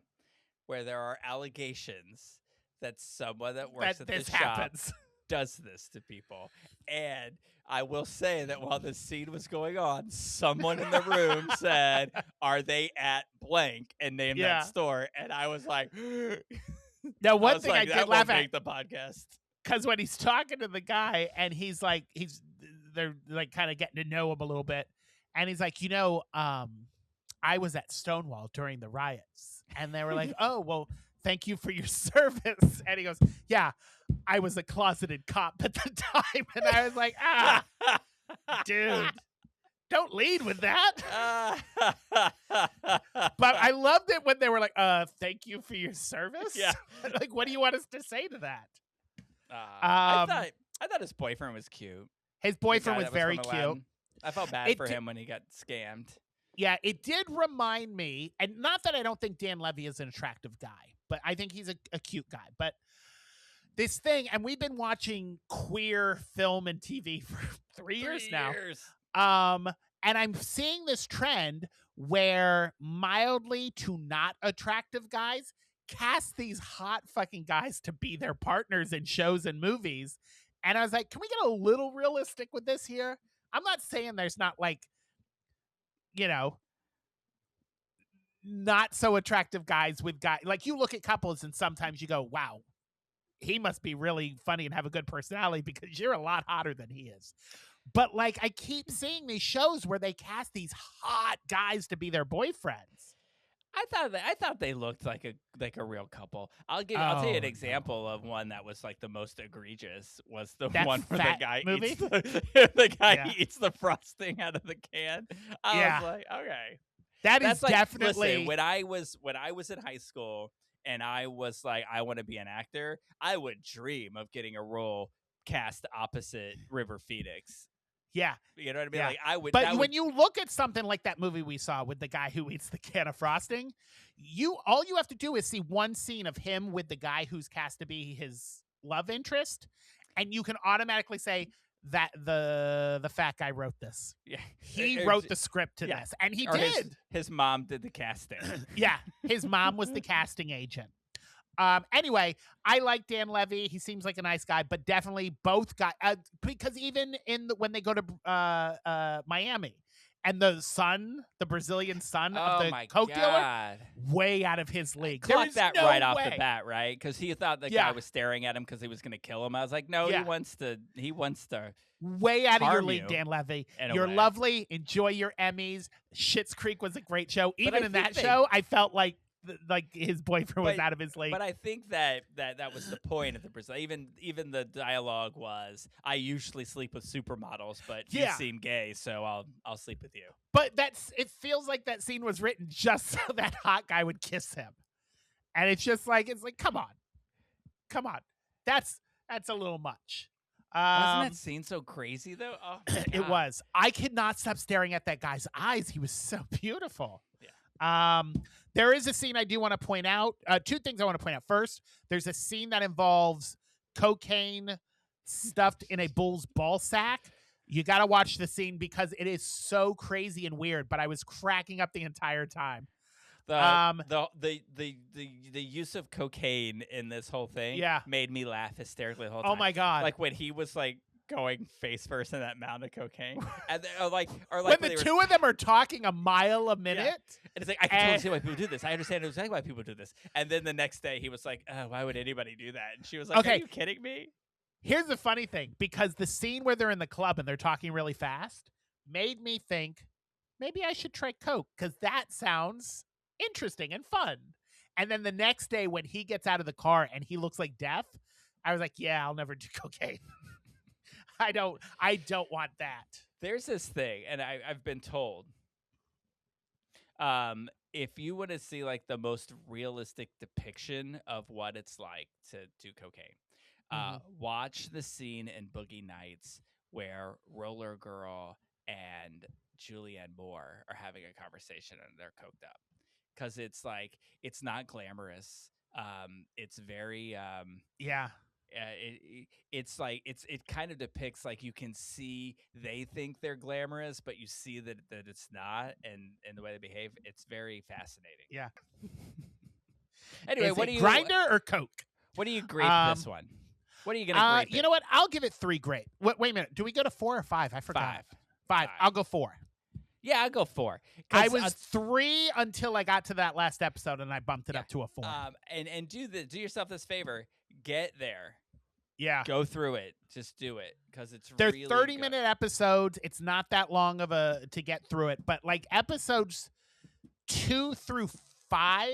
where there are allegations that someone that works That at this the shop happens. does this to people. And I will say that while this scene was going on, someone in the room said, "Are they at blank?" and named Yeah. that store. And I was like, Now, I one was thing like, I did that laugh won't at, make the podcast. because when he's talking to the guy and they're like kind of getting to know him a little bit, and he's like, I was at Stonewall during the riots, and they were like, oh, well, thank you for your service. And he goes, yeah, I was a closeted cop at the time. And I was like, dude, don't lead with that. But I loved it when they were like, thank you for your service. Yeah. Like, what do you want us to say to that? I thought his boyfriend was cute. His The boyfriend guy was that very from cute. Aladdin. I felt bad It for did- him when he got scammed. Yeah, it did remind me, and not that I don't think Dan Levy is an attractive guy, but I think he's a cute guy. But this thing, and we've been watching queer film and TV for 3 years now. And I'm seeing this trend where mildly to not attractive guys cast these hot fucking guys to be their partners in shows and movies. And I was like, can we get a little realistic with this here? I'm not saying there's not like, not so attractive guys with guys. Like, you look at couples and sometimes you go, wow, he must be really funny and have a good personality because you're a lot hotter than he is. But like, I keep seeing these shows where they cast these hot guys to be their boyfriends. I thought they looked like a real couple. I'll tell you an example of one that was like the most egregious was the That one where the fat guy movie? eats the guy Yeah. eats the frosting out of the can. I Yeah. was like, okay. That is That's like, definitely listen, when I was in high school and I was like, I want to be an actor, I would dream of getting a role cast opposite River Phoenix. yeah. You know what I mean? Yeah. Like I would. But that when would, you look at something like that movie we saw with the guy who eats the can of frosting, all you have to do is see one scene of him with the guy who's cast to be his love interest, and you can automatically say that the fat guy wrote this. yeah, He Or- wrote the script to yeah. this, and he or did. His mom did the casting. Yeah, his mom was the casting agent. Anyway, I like Dan Levy. He seems like a nice guy, but definitely both guys. Because even when they go to Miami, and the Brazilian son of Oh the my coke dealer, god! way out of his league. There Caught is that no right off the way. bat, right? Because he thought the Yeah. guy was staring at him because he was going to kill him. I was like, no, Yeah. he wants to. Way out of your harm league, you, Dan Levy. in a You're way. lovely. Enjoy your Emmys. Schitt's Creek was a great show. But Even I in think that they- show, I felt like his boyfriend was But- out of his league. But I think that was the point of the Brazil. Even the dialogue was, I usually sleep with supermodels, but you Yeah. seem gay, so I'll sleep with you. But it feels like that scene was written just so that hot guy would kiss him. And it's like, come on. That's a little much. Wasn't that scene so crazy though? Oh, my It God. was. I could not stop staring at that guy's eyes. He was so beautiful. Yeah. There is a scene I do want to point out. Two things I want to point out. First, there's a scene that involves cocaine stuffed in a bull's ball sack. You got to watch the scene because it is so crazy and weird, but I was cracking up the entire time. The use of cocaine in this whole thing Yeah. made me laugh hysterically the whole time. Oh my God. Like when he was like going face first in that mound of cocaine, and or like when they the were, two of them are talking a mile a minute. and it's like, I can totally and- see why people do this. I understand exactly why people do this. And then the next day he was like, oh, why would anybody do that? And she was like, Okay. Are you kidding me? Here's the funny thing, because the scene where they're in the club and they're talking really fast made me think maybe I should try coke because that sounds interesting and fun. And then the next day when he gets out of the car and he looks like death, I was like, yeah, I'll never do cocaine. I don't want that. There's this thing, and I've been told, if you want to see like the most realistic depiction of what it's like to do cocaine, watch the scene in Boogie Nights where Roller Girl and Julianne Moore are having a conversation and they're coked up, because it's like it's not glamorous. It's very Yeah. it kind of depicts like you can see they think they're glamorous, but you see that it's not, and the way they behave, it's very fascinating. Yeah. Anyway, Is what it do you grinder or coke? What do you grade this one? What are you gonna grade? You know what? I'll give it 3 grape. Wait a minute. Do we go to 4 or 5? I forgot. 5. I'll go 4. Yeah, I'll go 4. I was 3 until I got to that last episode, and I bumped it up to a 4. And do yourself this favor. Get there. Yeah. Go through it. Just do it because They're really 30-minute episodes. It's not that long of to get through it, but like episodes 2 through 5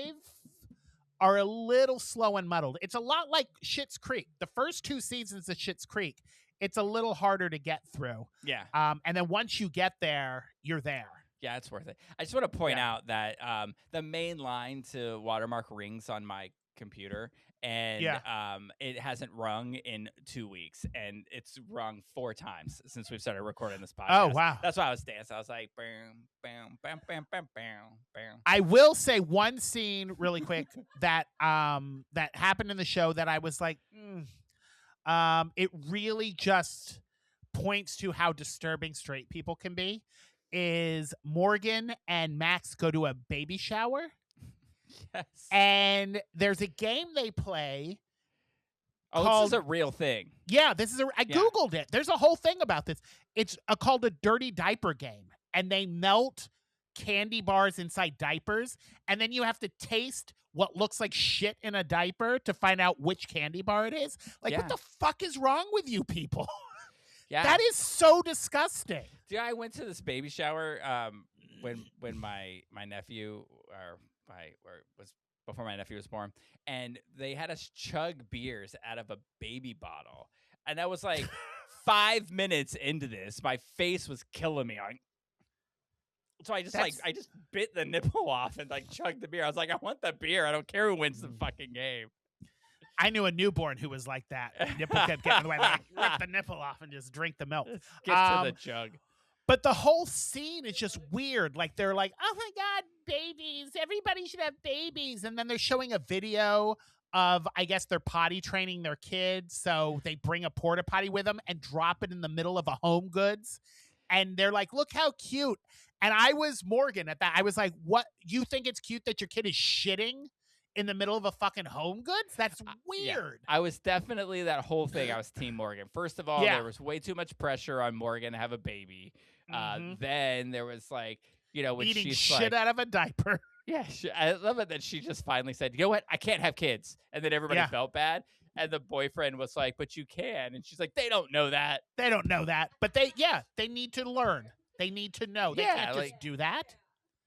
are a little slow and muddled. It's a lot like Schitt's Creek. The first 2 seasons of Schitt's Creek, it's a little harder to get through. Yeah. And then once you get there, you're there. Yeah, it's worth it. I just want to point out that the main line to Watermark rings on my computer, and it hasn't rung in 2 weeks, and it's rung 4 times since we've started recording this podcast. Oh, wow. That's why I was dancing. I was like, bam, bam, bam, bam, bam, bam, bam. I will say one scene really quick that that happened in the show that I was like, it really just points to how disturbing straight people can be. Is Morgan and Max go to a baby shower? Yes. And there's a game they play. This is a real thing. Yeah, I Googled it. There's a whole thing about this. It's called a dirty diaper game. And they melt candy bars inside diapers. And then you have to taste what looks like shit in a diaper to find out which candy bar it is. Like, what the fuck is wrong with you people? Yeah. That is so disgusting. Yeah, I went to this baby shower when my nephew was before my nephew was born, and they had us chug beers out of a baby bottle, and that was like 5 minutes into this. My face was killing me. So I just I just bit the nipple off and like chugged the beer. I was like, I want the beer. I don't care who wins the fucking game. I knew a newborn who was like that. Nipple kept getting in the way. Like, rip the nipple off and just drink the milk. Get to the jug. But the whole scene is just weird. Like, they're like, oh my God, babies. Everybody should have babies. And then they're showing a video of, I guess, they're potty training their kids. So they bring a porta potty with them and drop it in the middle of a Home Goods. And they're like, look how cute. And I was Morgan at that. I was like, what? You think it's cute that your kid is shitting in the middle of a fucking Home Goods? That's weird. I was definitely that whole thing. I was Team Morgan. First of all, there was way too much pressure on Morgan to have a baby. Then there was like, when eating she's shit out of a diaper. Yeah, I love it that she just finally said, you know what? I can't have kids. And then everybody felt bad. And the boyfriend was like, but you can. And she's like, they don't know that. They don't know that. But they need to learn. They need to know. They can't just do that.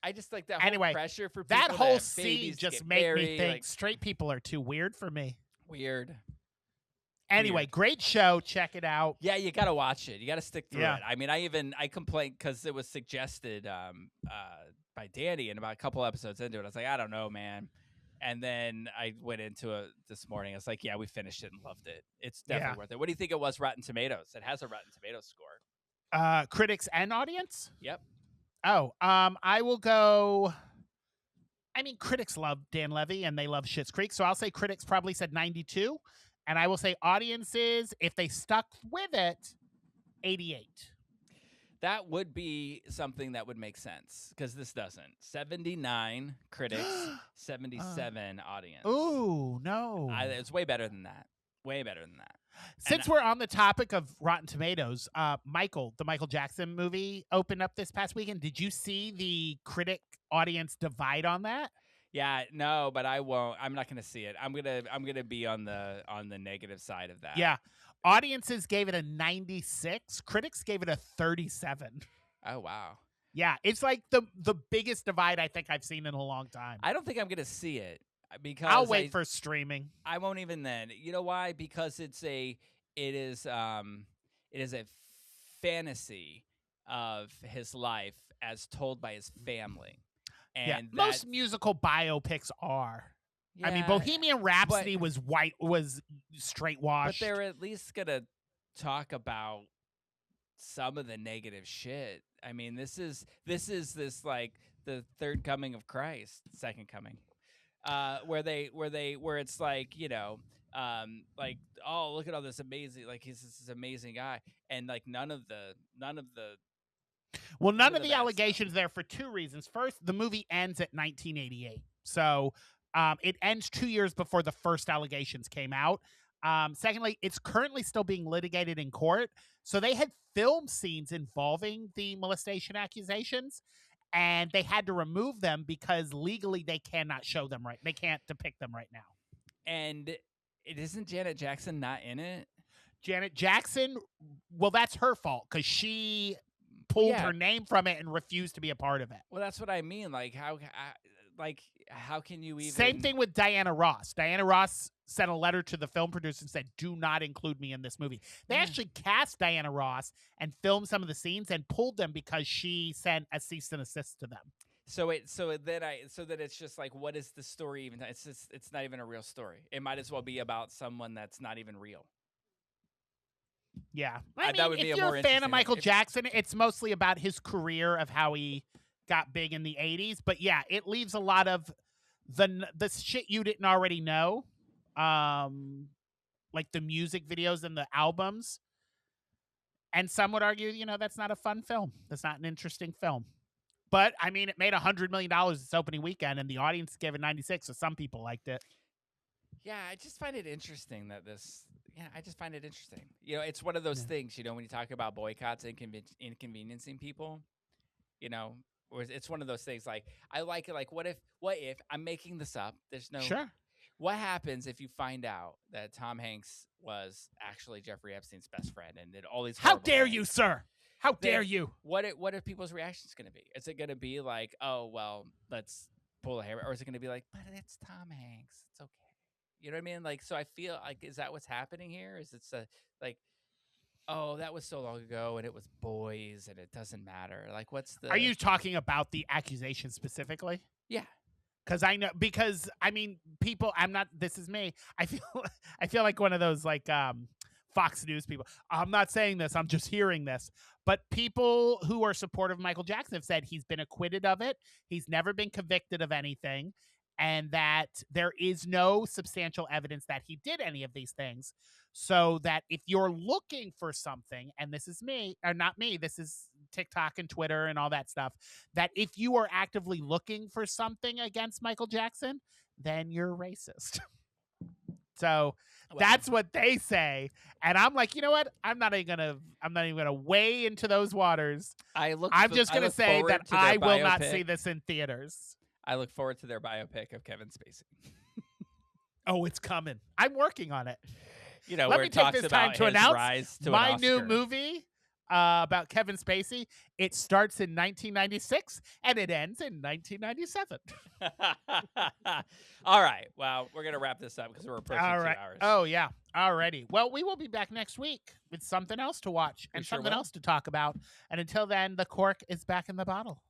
I just like that whole pressure for people that whole have scene just made me think straight people are too weird for me. Weird. Anyway, great show. Check it out. Yeah, you got to watch it. You got to stick through it. I mean, I complained because it was suggested by Danny, and about a couple episodes into it, I was like, I don't know, man. And then I went into it this morning. I was like, yeah, we finished it and loved it. It's definitely worth it. What do you think it was, Rotten Tomatoes? It has a Rotten Tomatoes score. Critics and audience? Yep. Oh, I will go. I mean, critics love Dan Levy and they love Schitt's Creek, so I'll say critics probably said 92, and I will say audiences, if they stuck with it, 88. That would be something that would make sense because this doesn't. 79 critics, 77 audience. Ooh, no. It's way better than that. Way better than that. Since we're on the topic of Rotten Tomatoes, the Michael Jackson movie opened up this past weekend. Did you see the critic audience divide on that? Yeah, no, but I won't. I'm not going to see it. I'm gonna be on the negative side of that. Yeah, audiences gave it a 96. Critics gave it a 37. Oh wow. Yeah, it's like the biggest divide I think I've seen in a long time. I don't think I'm going to see it. Because I'll wait for streaming. I won't even then. You know why? Because it is a fantasy of his life as told by his family. And most musical biopics are. I mean, Bohemian Rhapsody was straight washed. But they're at least gonna talk about some of the negative shit. I mean, this is like the third coming of Christ, second coming. Where it's like, like, oh, look at all this amazing, like he's this amazing guy, and like none of the allegations there for two reasons. First, the movie ends at 1988, so It ends 2 years before the first allegations came out. Secondly, it's currently still being litigated in court. So they had filmed scenes involving the molestation accusations, and they had to remove them because legally they cannot show them right. They can't depict them right now. And it isn't Janet Jackson not in it? Janet Jackson, well, that's her fault because she pulled her name from it and refused to be a part of it. Well, that's what I mean. Like how can you even? Same thing with Diana Ross. Diana Ross sent a letter to the film producer and said, "Do not include me in this movie." They actually cast Diana Ross and filmed some of the scenes and pulled them because she sent a cease and desist to them. So that it's just like, what is the story even? It's not even a real story. It might as well be about someone that's not even real. Yeah, I mean, that would if be a you're more a fan of interesting- Michael Jackson, it's mostly about his career of how he got big in the '80s. But yeah, it leaves a lot of the shit you didn't already know, like the music videos and the albums. And some would argue, that's not a fun film. That's not an interesting film. But I mean, it made $100 million its opening weekend, and the audience gave it 96. So some people liked it. Yeah, I just find it interesting that this. Yeah, I just find it interesting. It's one of those things. When you talk about boycotts inconveniencing people, or it's one of those things. Like I like it. Like what if I'm making this up? There's no. Sure. What happens if you find out that Tom Hanks was actually Jeffrey Epstein's best friend and did all these? How dare things? you, sir? How dare you? What are people's reactions going to be? Is it going to be like, oh well, let's pull a hair, or is it going to be like, but it's Tom Hanks, it's okay? You know what I mean? Like, so I feel like, is that what's happening here? Is it's like, oh, that was so long ago and it was boys and it doesn't matter. Like, what's the? Are you talking about the accusation specifically? Yeah. Because I mean, people. I'm not. This is me. I feel like one of those like Fox News people. I'm not saying this. I'm just hearing this. But people who are supportive of Michael Jackson have said he's been acquitted of it. He's never been convicted of anything, and that there is no substantial evidence that he did any of these things. So that if you're looking for something, and this is me, or not me, this is TikTok and Twitter and all that stuff, that if you are actively looking for something against Michael Jackson, then you're racist. So that's what they say. And I'm like, you know what? I'm not even gonna weigh into those waters. I'm just gonna say that I will not see this in theaters. I look forward to their biopic of Kevin Spacey. Oh, it's coming. I'm working on it. Let Let me me take this time to announce my new movie. movie about Kevin Spacey. It starts in 1996 and it ends in 1997. All right. Well, we're going to wrap this up because we're approaching 2 hours. Oh, yeah. Alrighty. Well, we will be back next week with something else to watch and something else to talk about. And until then, the cork is back in the bottle.